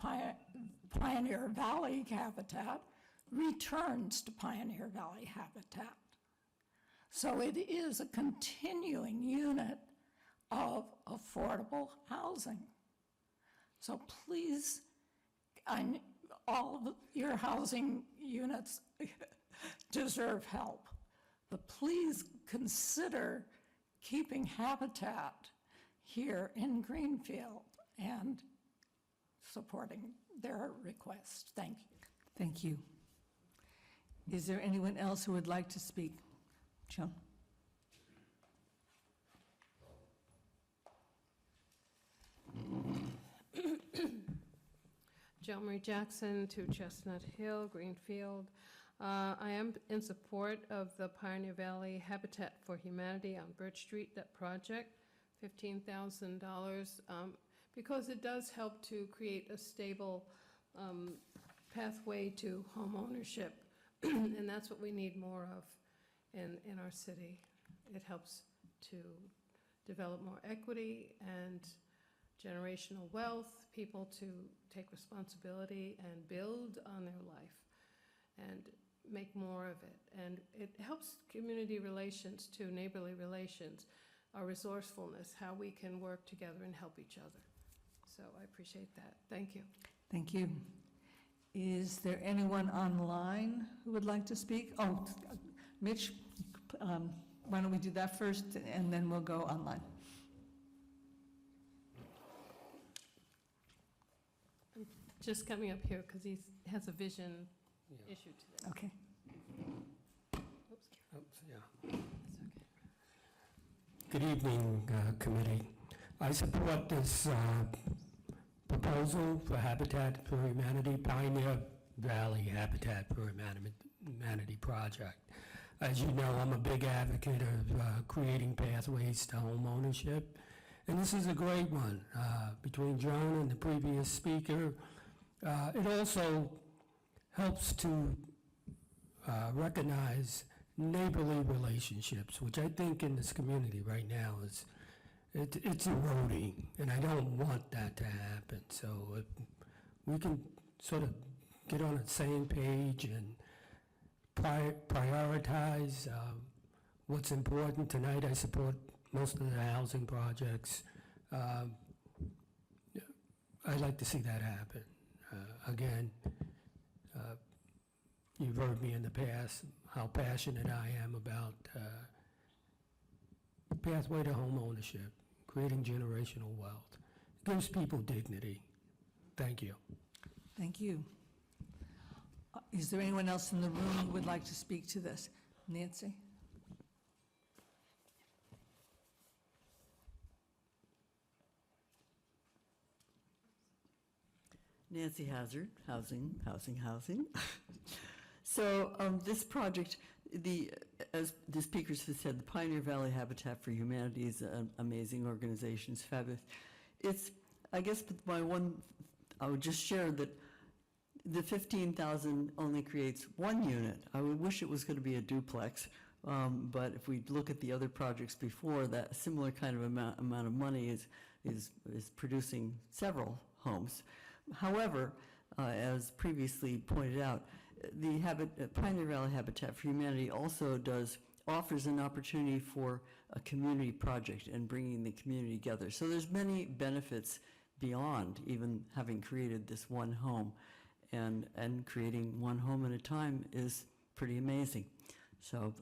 Pioneer Valley Habitat returns to Pioneer Valley Habitat. So it is a continuing unit of affordable housing. So please, all of your housing units deserve help, but please consider keeping Habitat here in Greenfield and supporting their request. Thank you. Thank you. Is there anyone else who would like to speak? Joan? Joan Marie Jackson, 2 Chestnut Hill, Greenfield. I am in support of the Pioneer Valley Habitat for Humanity on Birch Street, that project, $15,000, because it does help to create a stable pathway to home ownership, and that's what we need more of in our city. It helps to develop more equity and generational wealth, people to take responsibility and build on their life and make more of it. And it helps community relations too, neighborly relations, our resourcefulness, how we can work together and help each other. So I appreciate that. Thank you. Thank you. Is there anyone online who would like to speak? Oh, Mitch, why don't we do that first, and then we'll go online. I'm just coming up here because he has a vision issue today. Okay. Oops. Yeah. Good evening, committee. I support this proposal for Habitat for Humanity, Pioneer Valley Habitat for Humanity project. As you know, I'm a big advocate of creating pathways to home ownership, and this is a great one. Between Joan and the previous speaker, it also helps to recognize neighborly relationships, which I think in this community right now it's eroding, and I don't want that to happen. So if we can sort of get on the same page and prioritize what's important. Tonight, I support most of the housing projects. I'd like to see that happen. Again, you've heard me in the past how passionate I am about pathway to home ownership, creating generational wealth. It gives people dignity. Thank you. Thank you. Is there anyone else in the room who would like to speak to this? Nancy? Nancy Hazard, housing. So this project, as the speakers have said, the Pioneer Valley Habitat for Humanity is an amazing organization. It's fabulous. I guess I would just share that the 15,000 only creates one unit. I would wish it was going to be a duplex, but if we look at the other projects before, that similar kind of amount of money is producing several homes. However, as previously pointed out, the Pioneer Valley Habitat for Humanity also offers an opportunity for a community project and bringing the community together. So there's many benefits beyond even having created this one home, and creating one home at a time is pretty amazing. So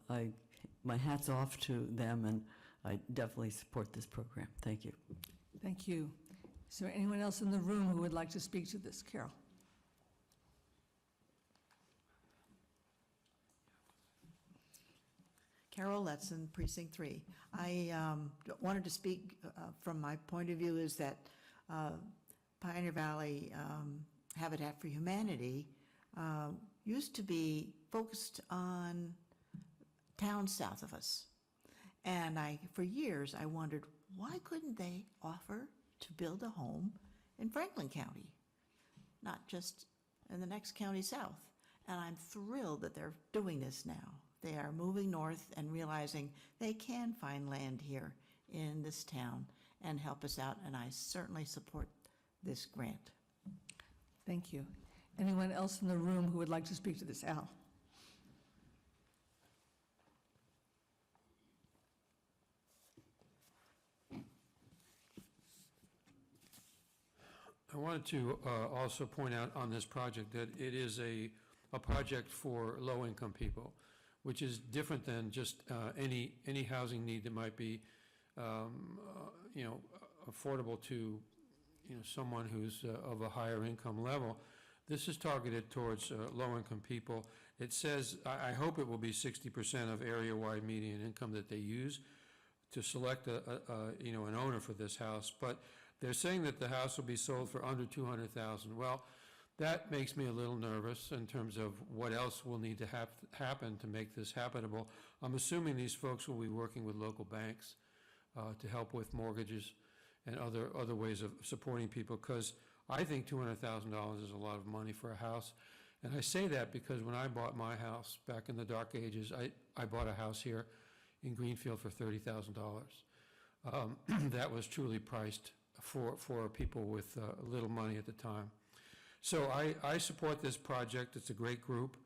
my hat's off to them, and I definitely support this program. Thank you. Thank you. Is there anyone else in the room who would like to speak to this? Carol? Carol Letson, Precinct 3. I wanted to speak from my point of view is that Pioneer Valley Habitat for Humanity used to be focused on towns south of us. And for years, I wondered, why couldn't they offer to build a home in Franklin County, not just in the next county south? And I'm thrilled that they're doing this now. They are moving north and realizing they can find land here in this town and help us out, and I certainly support this grant. Thank you. Anyone else in the room who would like to speak to this? Al? I wanted to also point out on this project that it is a project for low-income people, which is different than just any housing need that might be, affordable to, someone who's of a higher income level. This is targeted towards low-income people. It says, I hope it will be 60% of area-wide median income that they use to select an owner for this house. But they're saying that the house will be sold for under $200,000. Well, that makes me a little nervous in terms of what else will need to happen to make this habitable. I'm assuming these folks will be working with local banks to help with mortgages and other ways of supporting people, because I think $200,000 is a lot of money for a house. And I say that because when I bought my house back in the dark ages, I bought a house here in Greenfield for $30,000. That was truly priced for people with little money at the time. So I support this project. It's a great group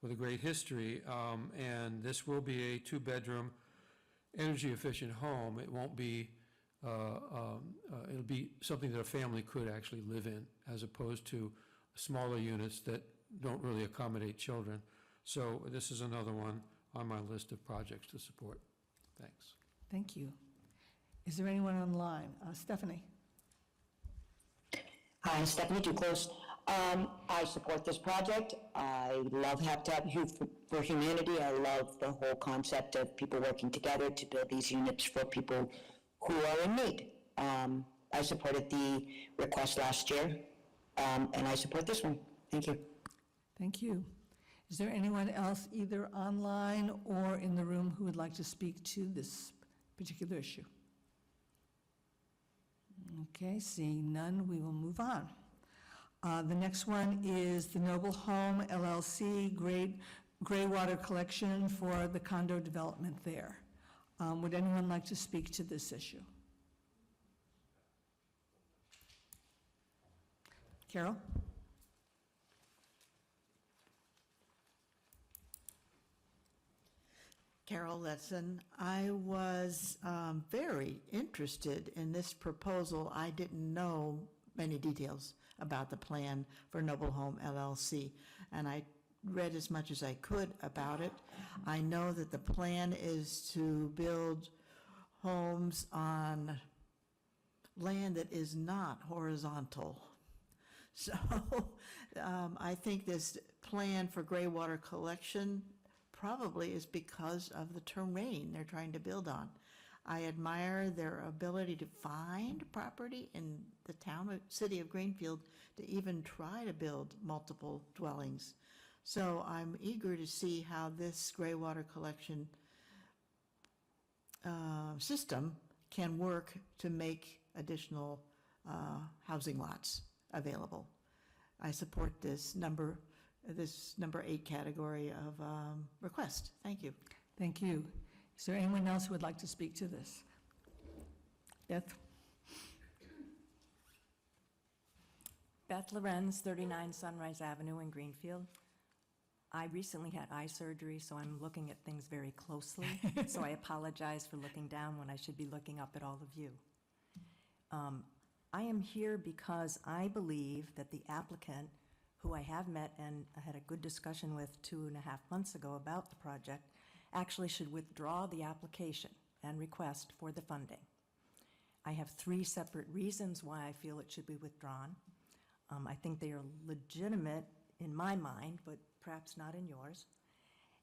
with a great history, and this will be a two-bedroom, energy-efficient home. It won't be, it'll be something that a family could actually live in, as opposed to smaller units that don't really accommodate children. So this is another one on my list of projects to support. Thanks. Thank you. Is there anyone online? Stephanie? Hi, Stephanie Duclos. I support this project. I love Habitat for Humanity. I love the whole concept of people working together to build these units for people who are in need. I supported the request last year, and I support this one. Thank you. Thank you. Is there anyone else, either online or in the room, who would like to speak to this particular issue? Okay, seeing none, we will move on. The next one is the Noble Home LLC gray water collection for the condo development there. Would anyone like to speak to this issue? Carol? Carol Letson. I was very interested in this proposal. I didn't know many details about the plan for Noble Home LLC, and I read as much as I could about it. I know that the plan is to build homes on land that is not horizontal. So I think this plan for gray water collection probably is because of the terrain they're trying to build on. I admire their ability to find property in the city of Greenfield to even try to build multiple dwellings. So I'm eager to see how this gray water collection system can work to make additional housing lots available. I support this number 8 category of request. Thank you. Thank you. Is there anyone else who would like to speak to this? Beth? Beth Lorenz, 39 Sunrise Avenue in Greenfield. I recently had eye surgery, so I'm looking at things very closely. So I apologize for looking down when I should be looking up at all of you. I am here because I believe that the applicant, who I have met and I had a good discussion with 2.5 months ago about the project, actually should withdraw the application and request for the funding. I have 3 separate reasons why I feel it should be withdrawn. I think they are legitimate in my mind, but perhaps not in yours.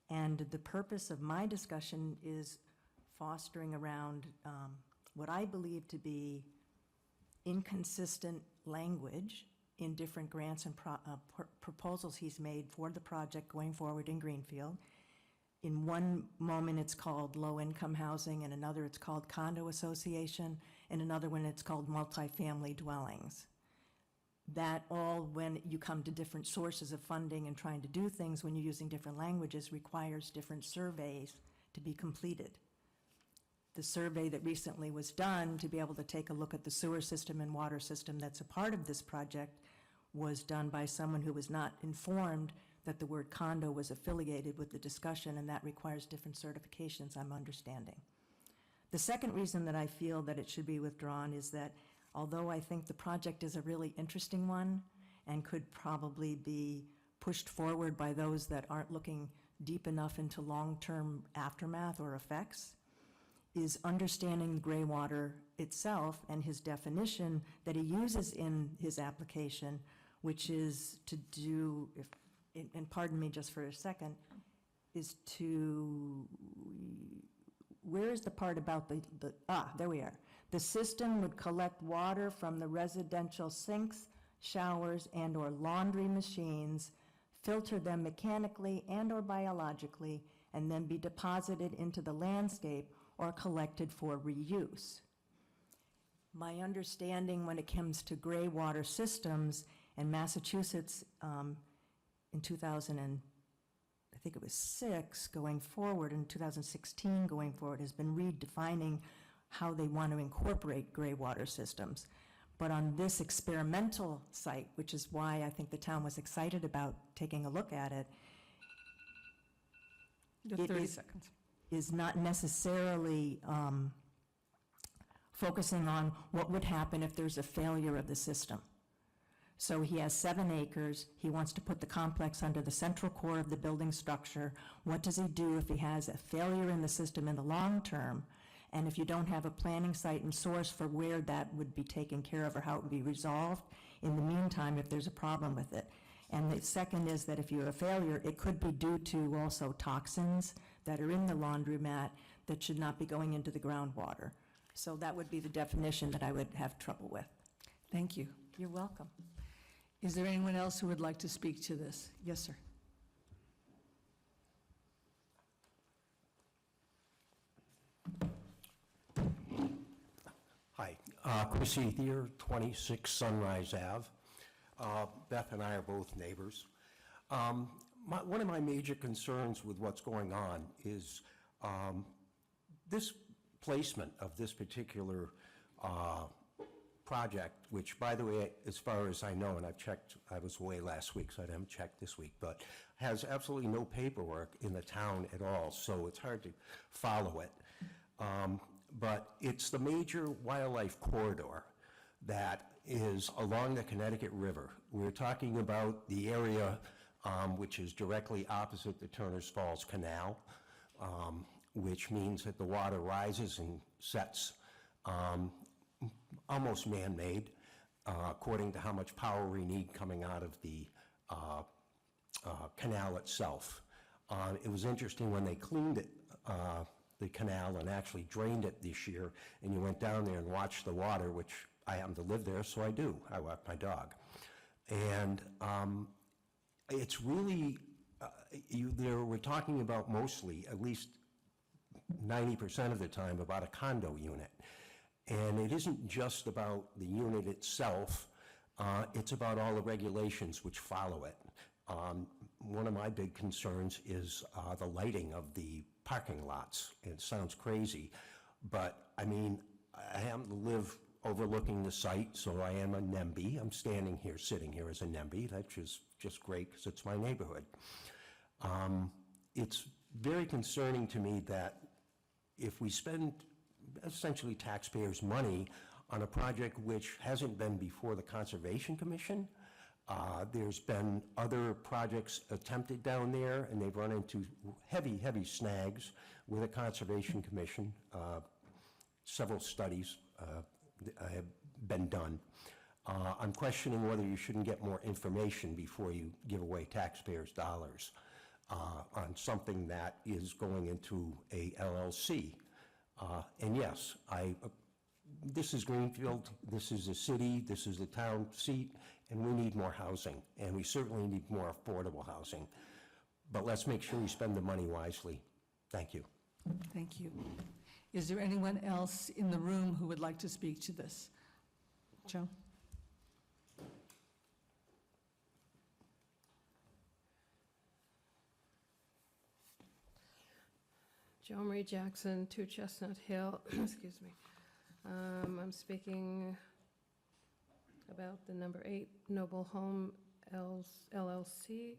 And the purpose of my discussion is fostering around what I believe to be inconsistent language in different grants and proposals he's made for the project going forward in Greenfield. In one moment, it's called low-income housing, and another it's called condo association, and another one it's called multifamily dwellings. That all, when you come to different sources of funding and trying to do things when you're using different languages, requires different surveys to be completed. The survey that recently was done to be able to take a look at the sewer system and water system that's a part of this project was done by someone who was not informed that the word condo was affiliated with the discussion, and that requires different certifications, I'm understanding. The second reason that I feel that it should be withdrawn is that although I think the project is a really interesting one and could probably be pushed forward by those that aren't looking deep enough into long-term aftermath or effects, is understanding gray water itself and his definition that he uses in his application, which is to do, and pardon me just for a second, is to, where is the part about there we are. The system would collect water from the residential sinks, showers, and/or laundry machines, filter them mechanically and/or biologically, and then be deposited into the landscape or collected for reuse. My understanding when it comes to gray water systems in Massachusetts in 2006 going forward, in 2016 going forward, has been redefining how they want to incorporate gray water systems. But on this experimental site, which is why I think the town was excited about taking a look at it, Just 30 seconds. Is not necessarily focusing on what would happen if there's a failure of the system. So he has 7 acres. He wants to put the complex under the central core of the building structure. What does he do if he has a failure in the system in the long term? And if you don't have a planning site and source for where that would be taken care of or how it would be resolved, in the meantime, if there's a problem with it. And the second is that if you have a failure, it could be due to also toxins that are in the laundromat that should not be going into the groundwater. So that would be the definition that I would have trouble with. Thank you. You're welcome. Is there anyone else who would like to speak to this? Yes, sir. Hi, Chris Ethier, 26 Sunrise Ave. Beth and I are both neighbors. One of my major concerns with what's going on is this placement of this particular project, which, by the way, as far as I know, and I've checked, I was away last week, so I haven't checked this week, but has absolutely no paperwork in the town at all, so it's hard to follow it. But it's the major wildlife corridor that is along the Connecticut River. We're talking about the area which is directly opposite the Turner's Falls Canal, which means that the water rises and sets almost man-made, according to how much power we need coming out of the canal itself. It was interesting when they cleaned it, the canal, and actually drained it this year, and you went down there and watched the water, which I happen to live there, so I do. I walk my dog. And it's really, we're talking about mostly, at least 90% of the time, about a condo unit. And it isn't just about the unit itself, it's about all the regulations which follow it. One of my big concerns is the lighting of the parking lots. It sounds crazy, but I mean, I happen to live overlooking the site, so I am a NIMBY. I'm standing here, sitting here as a NIMBY. That's just great because it's my neighborhood. It's very concerning to me that if we spend essentially taxpayers' money on a project which hasn't been before the Conservation Commission, there's been other projects attempted down there, and they've run into heavy, heavy snags with the Conservation Commission. Several studies have been done. I'm questioning whether you shouldn't get more information before you give away taxpayers' dollars on something that is going into a LLC. And yes, this is Greenfield, this is a city, this is the town seat, and we need more housing, and we certainly need more affordable housing. But let's make sure we spend the money wisely. Thank you. Thank you. Is there anyone else in the room who would like to speak to this? Joe? Jo Marie Jackson, 2 Chestnut Hill, excuse me. I'm speaking about the number 8 Noble Home LLC,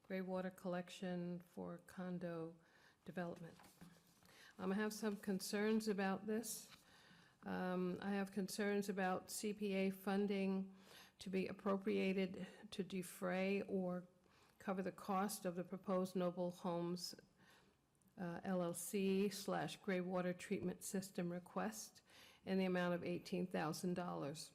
gray water collection for condo development. I have some concerns about this. I have concerns about CPA funding to be appropriated to defray or cover the cost of the proposed Noble Homes LLC/gray water treatment system request in the amount of $18,000.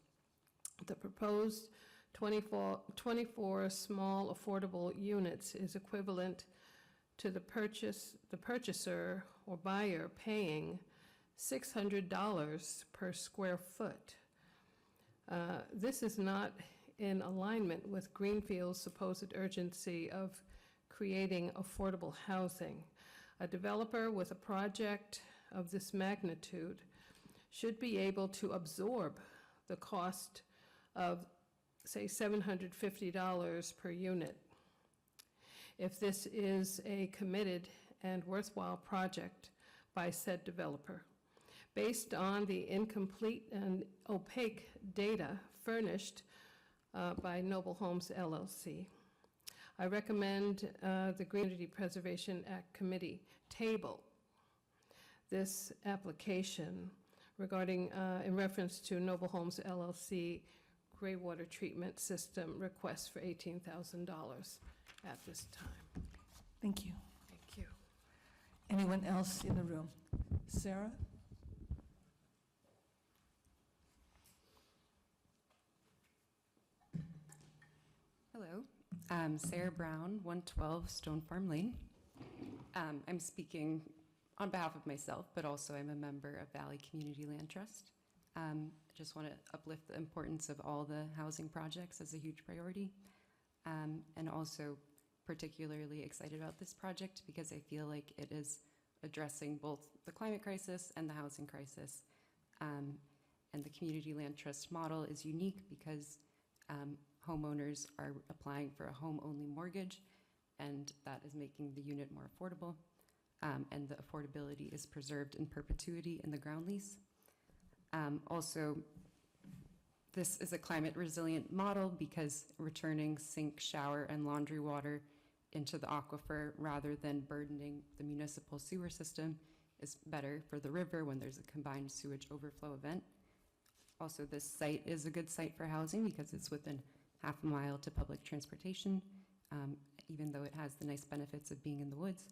The proposed 24 small affordable units is equivalent to the purchaser or buyer paying $600 per square foot. This is not in alignment with Greenfield's supposed urgency of creating affordable housing. A developer with a project of this magnitude should be able to absorb the cost of, say, $750 per unit. If this is a committed and worthwhile project by said developer. Based on the incomplete and opaque data furnished by Noble Homes LLC, I recommend the Community Preservation Act Committee table this application regarding, in reference to Noble Homes LLC gray water treatment system request for $18,000 at this time. Thank you. Thank you. Anyone else in the room? Sarah? Hello, I'm Sarah Brown, 112 Stone Farm Lane. I'm speaking on behalf of myself, but also I'm a member of Valley Community Land Trust. I just want to uplift the importance of all the housing projects as a huge priority, and also particularly excited about this project because I feel like it is addressing both the climate crisis and the housing crisis. And the Community Land Trust model is unique because homeowners are applying for a home-only mortgage, and that is making the unit more affordable, and the affordability is preserved in perpetuity in the ground lease. Also, This is a climate resilient model because returning sink, shower, and laundry water into the aquifer rather than burdening the municipal sewer system is better for the river when there's a combined sewage overflow event. Also, this site is a good site for housing because it's within half a mile to public transportation, even though it has the nice benefits of being in the woods.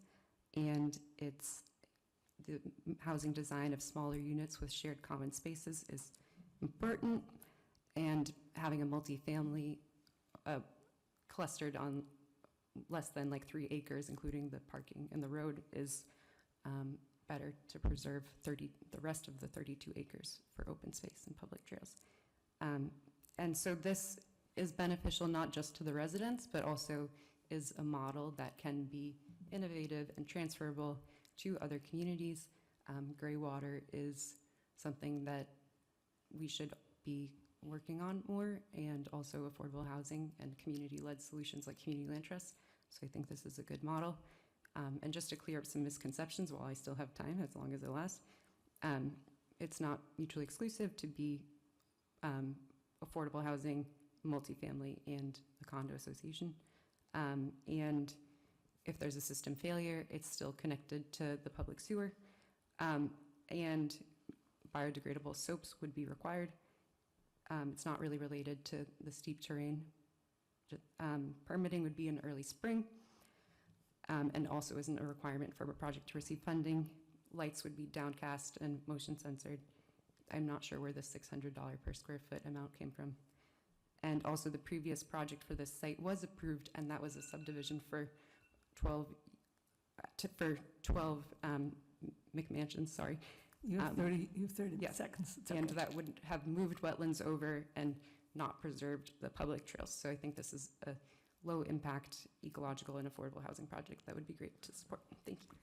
And it's the housing design of smaller units with shared common spaces is important, and having a multifamily clustered on less than like 3 acres, including the parking and the road, is better to preserve the rest of the 32 acres for open space and public trails. And so this is beneficial not just to the residents, but also is a model that can be innovative and transferable to other communities. Gray water is something that we should be working on more, and also affordable housing and community-led solutions like community land trusts. So I think this is a good model. And just to clear up some misconceptions while I still have time, as long as it lasts, it's not mutually exclusive to be affordable housing, multifamily, and a condo association. And if there's a system failure, it's still connected to the public sewer. And biodegradable soaps would be required. It's not really related to the steep terrain. Permitting would be in early spring, and also isn't a requirement for a project to receive funding. Lights would be downcast and motion censored. I'm not sure where the $600 per square foot amount came from. And also the previous project for this site was approved, and that was a subdivision for 12 McMansions, sorry. You have 30 yeah. seconds. It's And okay. that would have moved wetlands over and not preserved the public trails. So I think this is a low impact, ecological, and affordable housing project that would be great to support. Thank you.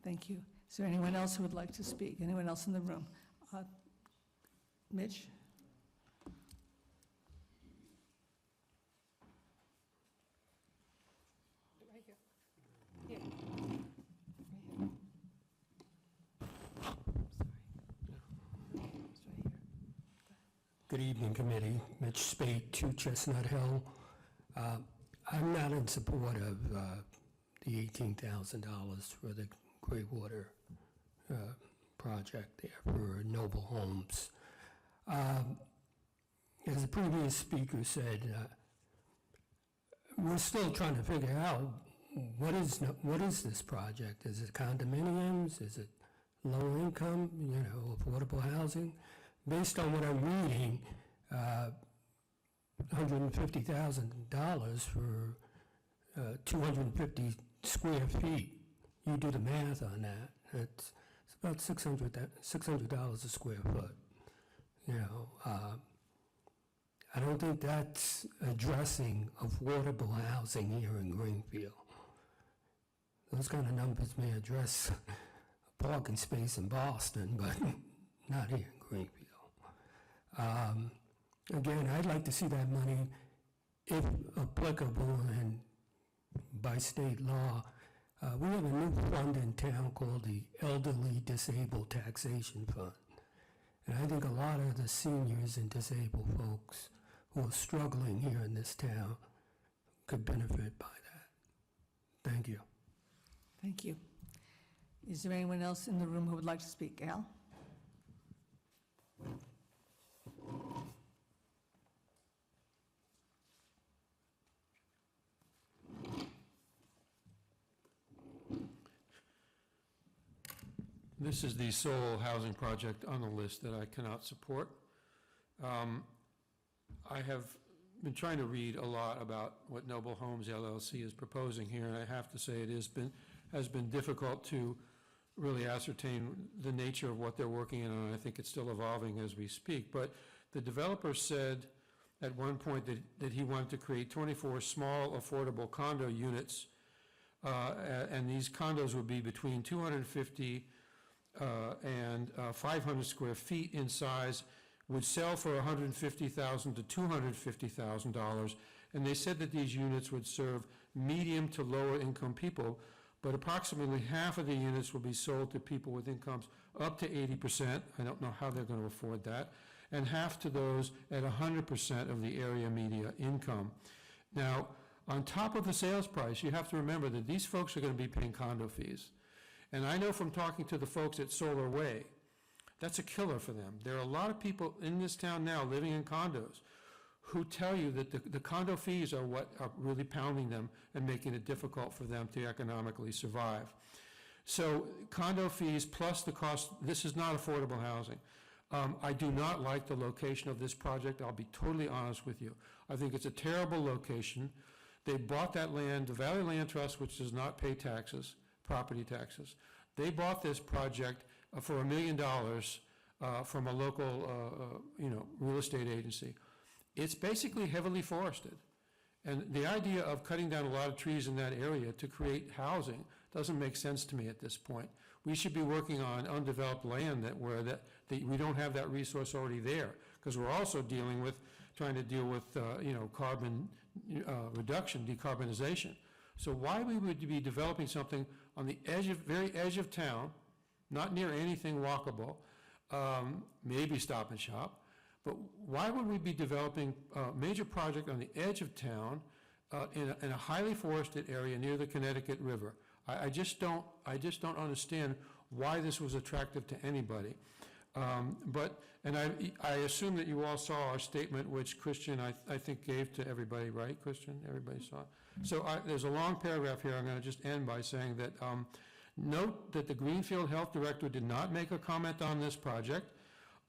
Thank you. Is there anyone else who would like to speak? Anyone else in the room? Mitch? Good evening, committee. Mitch Spate, 2 Chestnut Hill. I'm not in support of the $18,000 for the gray water project there for Noble Homes. As the previous speaker said, we're still trying to figure out what is this project? Is it condominiums? Is it low income, affordable housing? Based on what I'm reading, $150,000 for 250 square feet. You do the math on that. It's about $600 a square foot. I don't think that's addressing affordable housing here in Greenfield. Those kind of numbers may address a parking space in Boston, but not here in Greenfield. Again, I'd like to see that money, if applicable and by state law. We have a new fund in town called the Elderly Disabled Taxation Fund. And I think a lot of the seniors and disabled folks who are struggling here in this town could benefit by that. Thank you. Thank you. Is there anyone else in the room who would like to speak? Al? This is the sole housing project on the list that I cannot support. I have been trying to read a lot about what Noble Homes LLC is proposing here, and I have to say it has been difficult to really ascertain the nature of what they're working in, and I think it's still evolving as we speak. But the developer said at one point that he wanted to create 24 small affordable condo units, and these condos would be between 250 and 500 square feet in size, would sell for $150,000 to $250,000, and they said that these units would serve medium to lower income people, but approximately half of the units will be sold to people with incomes up to 80%. I don't know how they're going to afford that. and half to those at 100% of the area media income. Now, on top of the sales price, you have to remember that these folks are going to be paying condo fees. And I know from talking to the folks at Solar Way, that's a killer for them. There are a lot of people in this town now living in condos who tell you that the condo fees are what are really pounding them and making it difficult for them to economically survive. So condo fees plus the cost, this is not affordable housing. I do not like the location of this project. I'll be totally honest with you. I think it's a terrible location. They bought that land, the Valley Land Trust, which does not pay taxes, property taxes. They bought this project for $1 million from a local, real estate agency. It's basically heavily forested. And the idea of cutting down a lot of trees in that area to create housing doesn't make sense to me at this point. We should be working on undeveloped land where we don't have that resource already there, because we're also trying to deal with carbon reduction, decarbonization. So why we would be developing something on the very edge of town, not near anything walkable, maybe Stop and Shop, but why would we be developing a major project on the edge of town in a highly forested area near the Connecticut River? I just don't understand why this was attractive to anybody. And I assume that you all saw our statement, which Christian, I think, gave to everybody, right, Christian? Everybody saw it? So there's a long paragraph here. I'm going to just end by saying that note that the Greenfield Health Director did not make a comment on this project,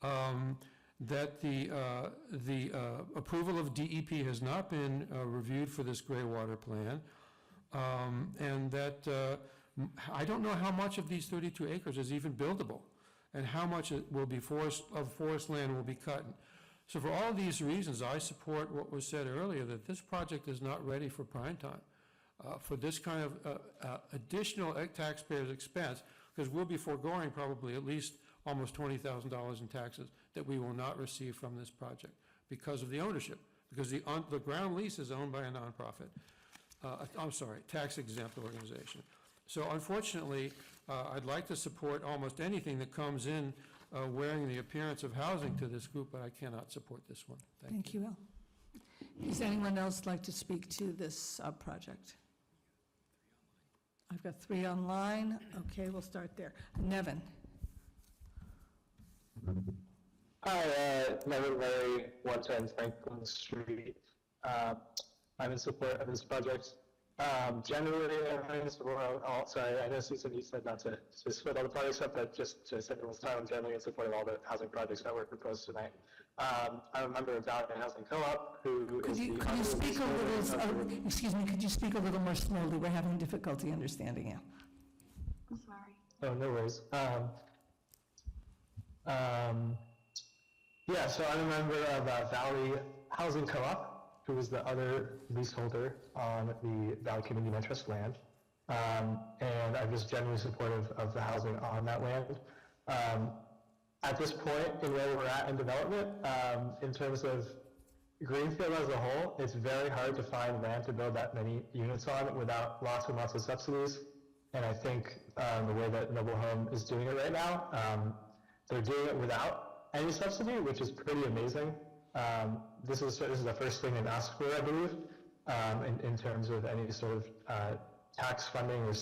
that the approval of DEP has not been reviewed for this gray water plan, and that I don't know how much of these 32 acres is even buildable, and how much it will be forest land will be cut. So for all these reasons, I support what was said earlier, that this project is not ready for prime time, for this kind of additional taxpayers' expense, because we'll be foregoing probably at least almost $20,000 in taxes that we will not receive from this project because of the ownership, because the ground lease is owned by a nonprofit. Tax-exempt organization. So unfortunately, I'd like to support almost anything that comes in wearing the appearance of housing to this group, but I cannot support this one. Thank you, Al. Does anyone else like to speak to this project? I've got 3 online. Okay, we'll start there. Nevin. Hi, Nevin Larry, 110 Franklin Street. I'm in support of this project. Generally, I'm in support of sorry, I know Susan, you said not to split all the projects up, but just to save everyone's time, I'm generally in support of all the housing projects that were proposed tonight. I'm a member of Valley Housing Co-op, who could you speak a little, excuse me, could you speak a little more slowly? We're having difficulty understanding you. I'm sorry. Oh, no worries. Yeah, so I'm a member of Valley Housing Co-op, who is the other leaseholder on the Valley Community Land Trust land. And I'm just generally supportive of the housing on that land. At this point in where we're at in development, in terms of Greenfield as a whole, it's very hard to find land to build that many units on without lots and lots of subsidies. And I think the way that Noble Home is doing it right now, they're doing it without any subsidy, which is pretty amazing. This is the first thing they've asked for, I believe, in terms of any sort of tax funding or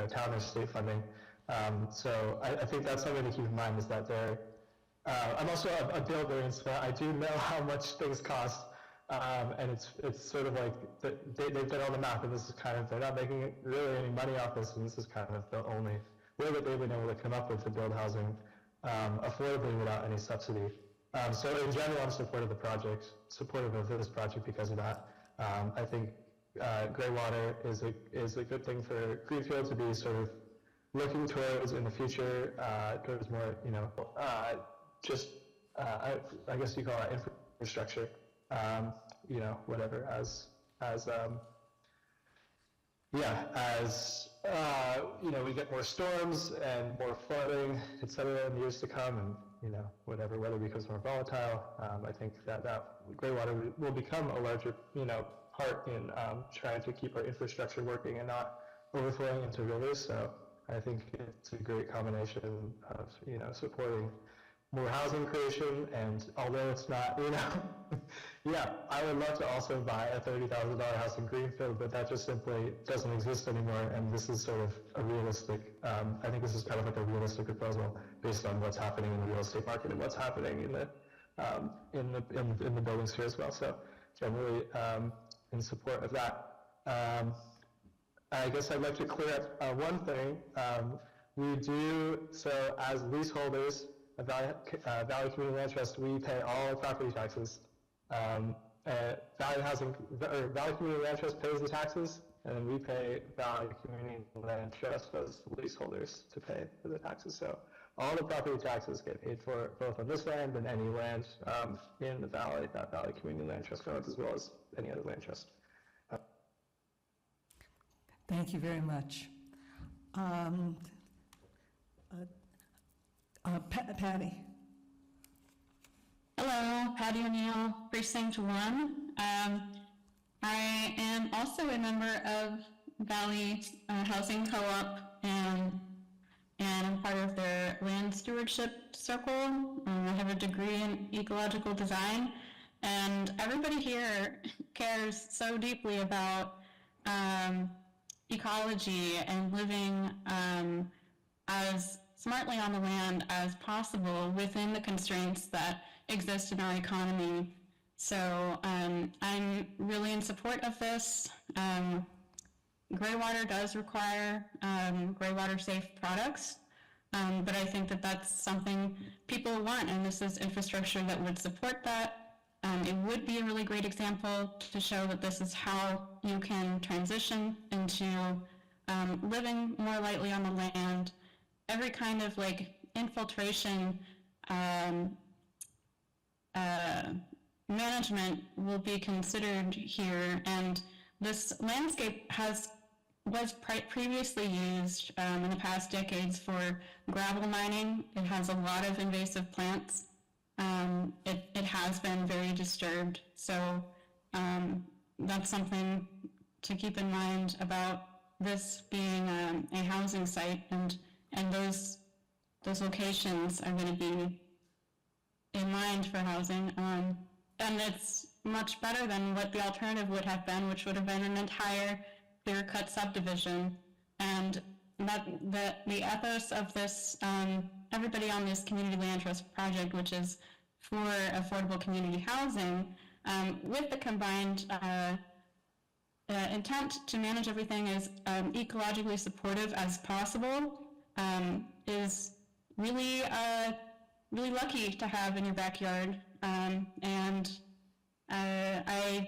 town or state funding. So I think that's something to keep in mind, is that they're. I'm also a builder, and so I do know how much things cost, and it's sort of like they've done all the math, and this is kind of, they're not making really any money off this, and this is kind of the only way that they've been able to come up with to build housing affordably without any subsidy. So in general, I'm supportive of this project because of that. I think gray water is a good thing for Greenfield to be sort of looking towards in the future, towards more, I guess you call it infrastructure, whatever, as we get more storms and more flooding, et cetera, in the years to come, and whatever weather becomes more volatile, I think that gray water will become a larger part in trying to keep our infrastructure working and not overflowing into rivers. So I think it's a great combination of supporting more housing creation, and although it's not, yeah, I would love to also buy a $30,000 house in Greenfield, but that just simply doesn't exist anymore, and this is sort of a realistic, I think this is kind of like a realistic proposal based on what's happening in the real estate market and what's happening in the building sphere as well. So generally in support of that. I guess I'd like to clear up one thing. We do, so as leaseholders of Valley Community Land Trust, we pay all property taxes. Valley Community Land Trust pays the taxes, and we pay Valley Community Land Trust as leaseholders to pay for the taxes. So all the property taxes get paid for both on this land and any land in the valley that Valley Community Land Trust owns, as well as any other land trust. Thank you very much. Patty. Hello, Patty O'Neill, Precinct 1. I am also a member of Valley Housing Co-op, and I'm part of their land stewardship circle. I have a degree in ecological design, and everybody here cares so deeply about ecology and living as smartly on the land as possible within the constraints that exist in our economy. So I'm really in support of this. Gray water does require gray water safe products, but I think that that's something people want, and this is infrastructure that would support that. It would be a really great example to show that this is how you can transition into living more lightly on the land. Every kind of infiltration management will be considered here, and this landscape was previously used in the past decades for gravel mining. It has a lot of invasive plants. It has been very disturbed, so that's something to keep in mind about this being a housing site, and those locations are going to be in mind for housing, and it's much better than what the alternative would have been, which would have been an entire clear-cut subdivision. And the ethos of this, everybody on this community land trust project, which is for affordable community housing, with the combined intent to manage everything as ecologically supportive as possible, is really really lucky to have in your backyard, and I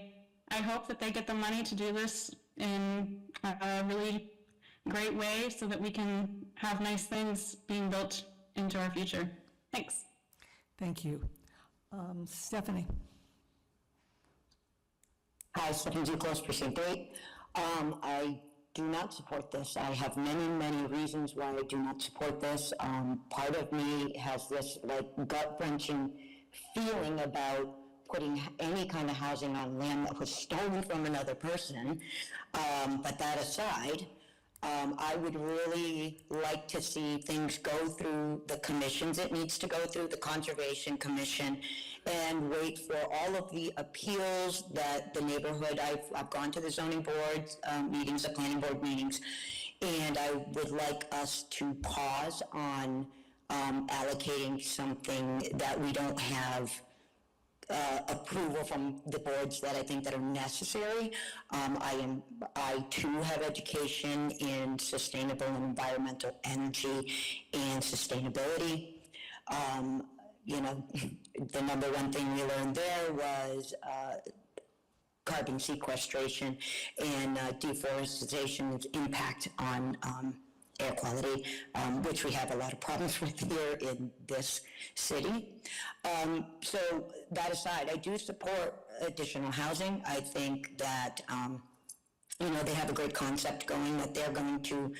hope that they get the money to do this in a really great way so that we can have nice things being built into our future. Thanks. Thank you. Stephanie. Hi, Stephanie Duclos, Precinct 8. I do not support this. I have many, many reasons why I do not support this. Part of me has this gut-wrenching feeling about putting any kind of housing on land that was stolen from another person. But that aside, I would really like to see things go through the commissions it needs to go through, the Conservation Commission, and wait for all of the appeals that the neighborhood, I've gone to the zoning board meetings, the planning board meetings, and I would like us to pause on allocating something that we don't have approval from the boards that I think that are necessary. I too have education in sustainable and environmental energy and sustainability. The number one thing we learned there was carbon sequestration and deforestation's impact on air quality, which we have a lot of problems with here in this city. So that aside, I do support additional housing. I think that, they have a great concept going, that they're going to,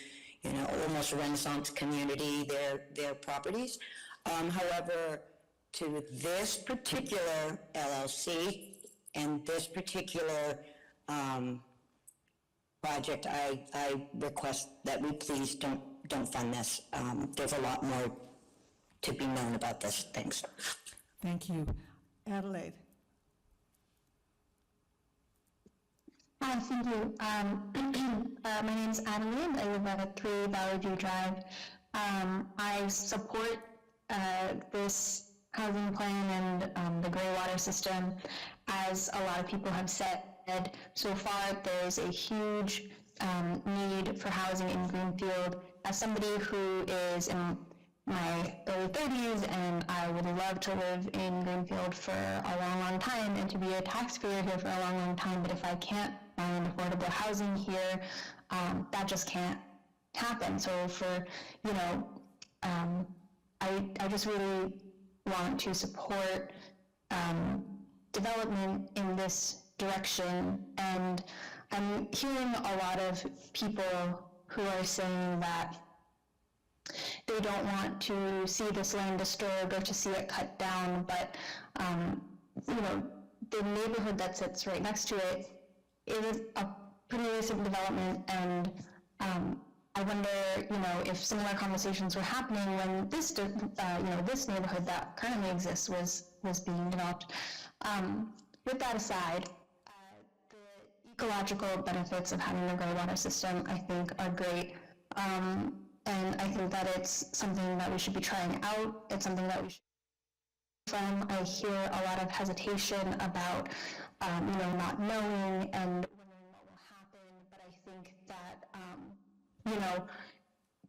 almost Renaissance community their properties. However, to this particular LLC and this particular project, I request that we please don't fund this. There's a lot more to be known about this. Thanks. Thank you. Adelaide? Hi, thank you. My name is Adeline. I live at 3 Valley View Drive. I support this housing plan and the gray water system. As a lot of people have said, so far there's a huge need for housing in Greenfield. As somebody who is in my early 30s and I would love to live in Greenfield for a long, long time and to be a taxpayer here for a long, long time, but if I can't find affordable housing here, that just can't happen. So for, you know, I just really want to support development in this direction, and I'm hearing a lot of people who are saying that they don't want to see this land disturbed or to see it cut down, but you know, the neighborhood that sits right next to it is a pretty recent development, and I wonder, you know, if similar conversations were happening when this, you know, this neighborhood that currently exists was being developed. With that aside, the ecological benefits of having a gray water system, I think, are great. And I think that it's something that we should be trying out. It's something that we should from. I hear a lot of hesitation about, you know, not knowing and wondering what will happen. But I think that, you know,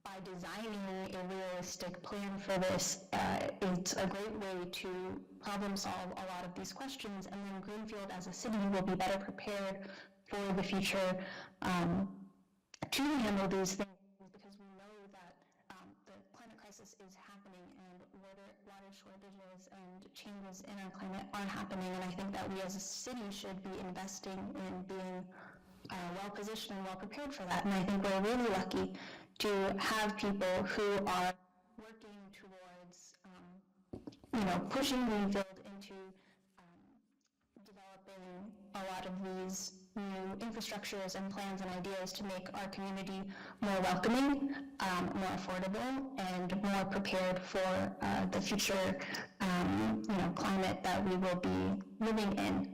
by designing a realistic plan for this, it's a great way to problem solve a lot of these questions. And then Greenfield as a city will be better prepared for the future to handle these things. Is happening, and water shortages and changes in our climate are happening, and I think that we as a city should be investing in being well positioned and well prepared for that. And I think we're really lucky to have people who are working towards you know, pushing Greenfield into developing a lot of these new infrastructures and plans and ideas to make our community more welcoming, more affordable, and more prepared for the future, you know, climate that we will be living in.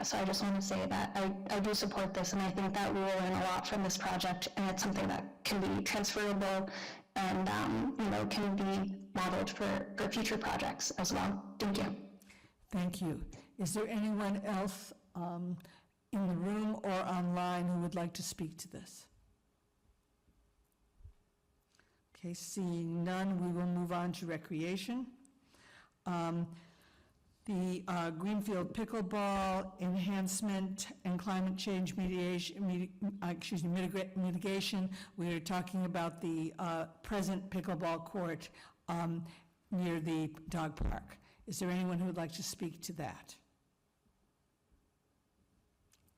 So I just want to say that I do support this, and I think that we will learn a lot from this project, and it's something that can be transferable and you know, can be modeled for future projects as well. Thank you. Thank you. Is there anyone else in the room or online who would like to speak to this? Okay, seeing none, we will move on to recreation. The Greenfield pickleball enhancement and climate change mitigation. We are talking about the present pickleball court near the dog park. Is there anyone who would like to speak to that?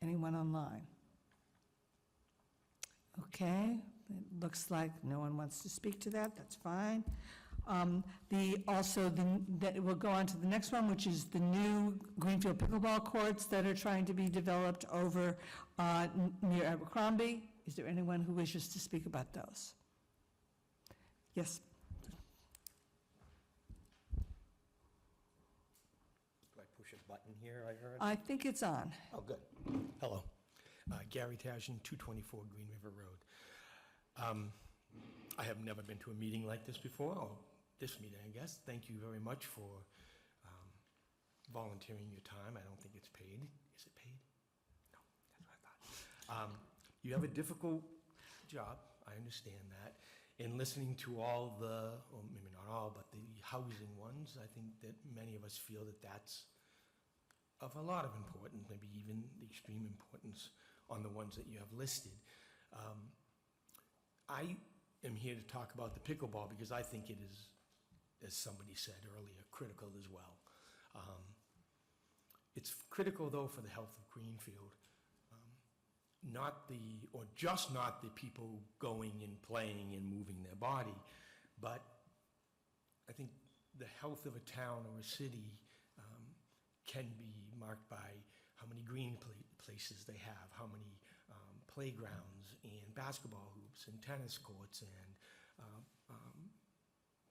Anyone online? Okay, it looks like no one wants to speak to that. That's fine. We'll go on to the next one, which is the new Greenfield pickleball courts that are trying to be developed over near Abercrombie. Is there anyone who wishes to speak about those? Yes. Do I push a button here, I heard? I think it's on. Oh, good. Hello. Gary Tajan, 224 Green River Road. I have never been to a meeting like this before, or this meeting, I guess. Thank you very much for volunteering your time. I don't think it's paid. Is it paid? No, that's what I thought. You have a difficult job, I understand that. In listening to all the, or maybe not all, but the housing ones, I think that many of us feel that that's of a lot of importance, maybe even the extreme importance on the ones that you have listed. I am here to talk about the pickleball because I think it is, as somebody said earlier, critical as well. It's critical, though, for the health of Greenfield. Just not the people going and playing and moving their body, but I think the health of a town or a city can be marked by how many green places they have, how many playgrounds and basketball hoops and tennis courts and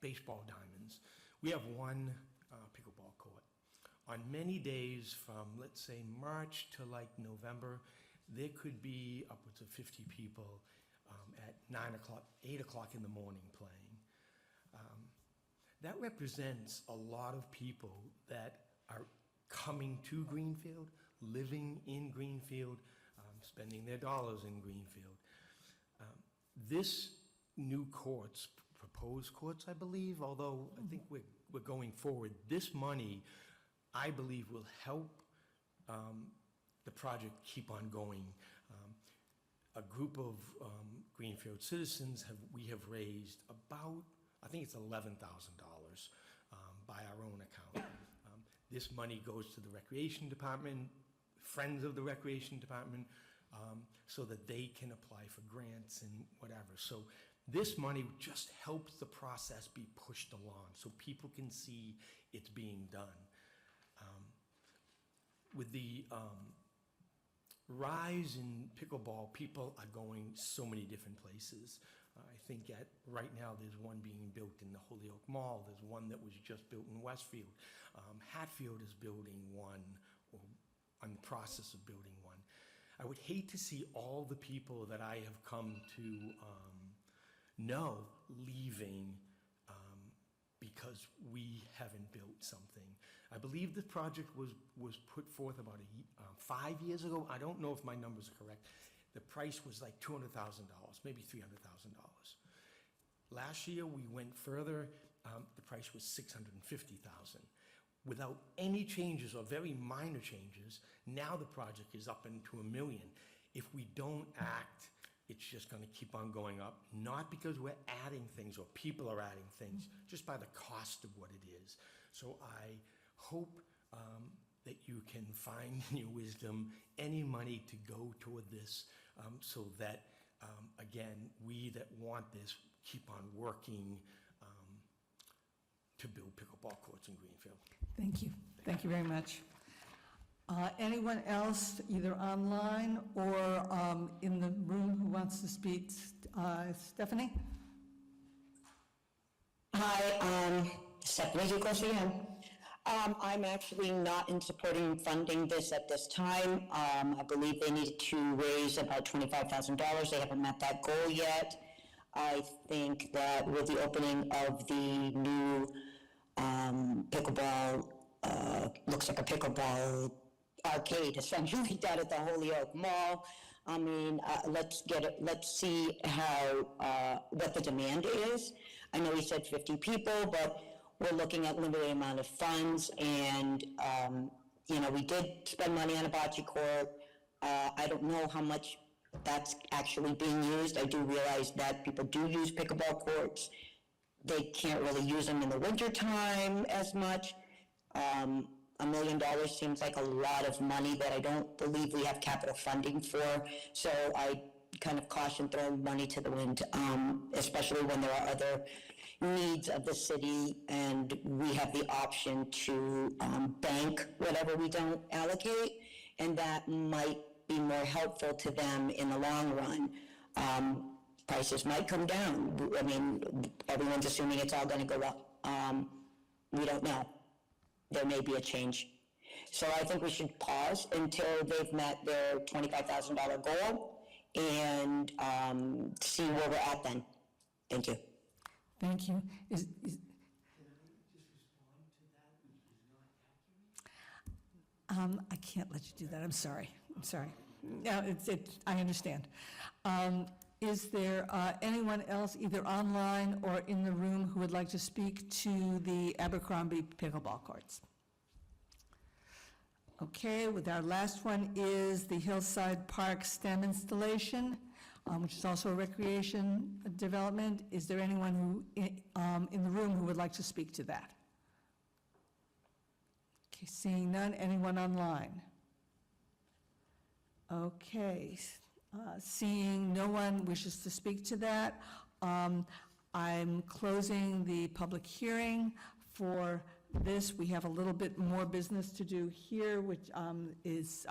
baseball diamonds. we have one pickleball court. On many days from, let's say, March to like November, there could be upwards of 50 people at 9 o'clock, 8 o'clock in the morning playing. That represents a lot of people that are coming to Greenfield, living in Greenfield, spending their dollars in Greenfield. This new courts, proposed courts, I believe, although I think we're going forward, this money, I believe, will help the project keep on going. A group of Greenfield citizens we have raised about, I think it's $11,000 by our own account. This money goes to the Recreation Department, friends of the Recreation Department, so that they can apply for grants and whatever. So this money just helps the process be pushed along so people can see it's being done. With the rise in pickleball, people are going so many different places. I think right now there's one being built in the Holyoke Mall. There's one that was just built in Westfield. Hatfield is building one, or in the process of building one. I would hate to see all the people that I have come to know leaving because we haven't built something. I believe the project was put forth about 5 years ago. I don't know if my numbers are correct. The price was like $200,000, maybe $300,000. Last year, we went further. The price was $650,000. Without any changes or very minor changes, now the project is up into $1 million. If we don't act, it's just going to keep on going up, not because we're adding things or people are adding things, just by the cost of what it is. So I hope that you can find in your wisdom any money to go toward this so that, again, we that want this keep on working to build pickleball courts in Greenfield. Thank you. Thank you very much. Anyone else, either online or in the room, who wants to speak? Stephanie? Hi, Stephanie Duclos again. I'm actually not in supporting funding this at this time. I believe they needed to raise about $25,000. They haven't met that goal yet. I think that with the opening of the new pickleball, looks like a pickleball arcade essentially down at the Holyoke Mall. I mean, let's see how, what the demand is. I know he said 50 people, but we're looking at limited amount of funds, and, you know, we did spend money on a bocce court. I don't know how much that's actually being used. I do realize that people do use pickleball courts. They can't really use them in the wintertime as much. $1 million seems like a lot of money that I don't believe we have capital funding for. So I kind of caution throwing money to the wind, especially when there are other needs of the city and we have the option to bank whatever we don't allocate, and that might be more helpful to them in the long run. Prices might come down. I mean, everyone's assuming it's all going to go up. We don't know. There may be a change. So I think we should pause until they've met their $25,000 goal and see where we're at then. Thank you. Thank you. I can't let you do that. I'm sorry. No, I understand. Is there anyone else, either online or in the room, who would like to speak to the Abercrombie pickleball courts? Okay, with our last one is the Hillside Park STEM installation, which is also a recreation development. Is there anyone who in the room who would like to speak to that? Okay, seeing none. Anyone online? Okay. Seeing no one wishes to speak to that, I'm closing the public hearing for this. We have a little bit more business to do here, which is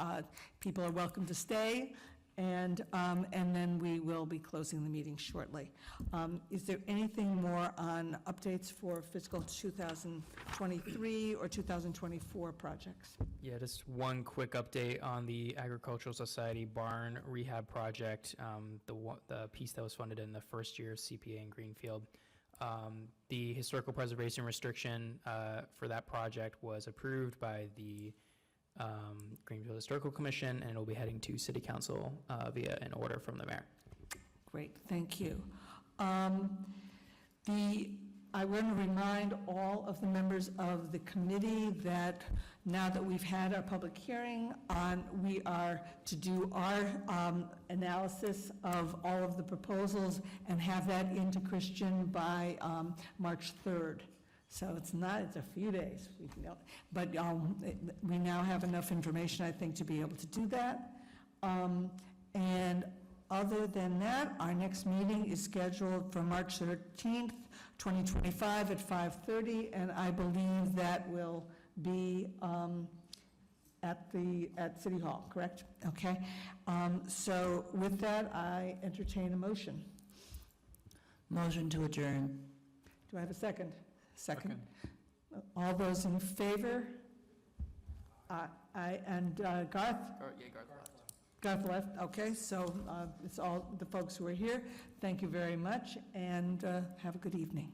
people are welcome to stay And then we will be closing the meeting shortly. Is there anything more on updates for fiscal 2023 or 2024 projects? Yeah, just one quick update on the Agricultural Society barn rehab project, the piece that was funded in the first year of CPA in Greenfield. The historical preservation restriction for that project was approved by the Greenfield Historical Commission, and it'll be heading to City Council via an order from the mayor. Great, thank you. I want to remind all of the members of the committee that now that we've had our public hearing we are to do our analysis of all of the proposals and have that into Christian by March 3rd. So it's a few days, but we now have enough information, I think, to be able to do that. And other than that, our next meeting is scheduled for March 13th, 2025 at 5:30, and I believe that will be at City Hall, correct? Okay. So with that, I entertain a motion. Motion to adjourn. Do I have a second? Second. All those in favor? Garth? Garth left, okay, so it's all the folks who are here. Thank you very much, and have a good evening.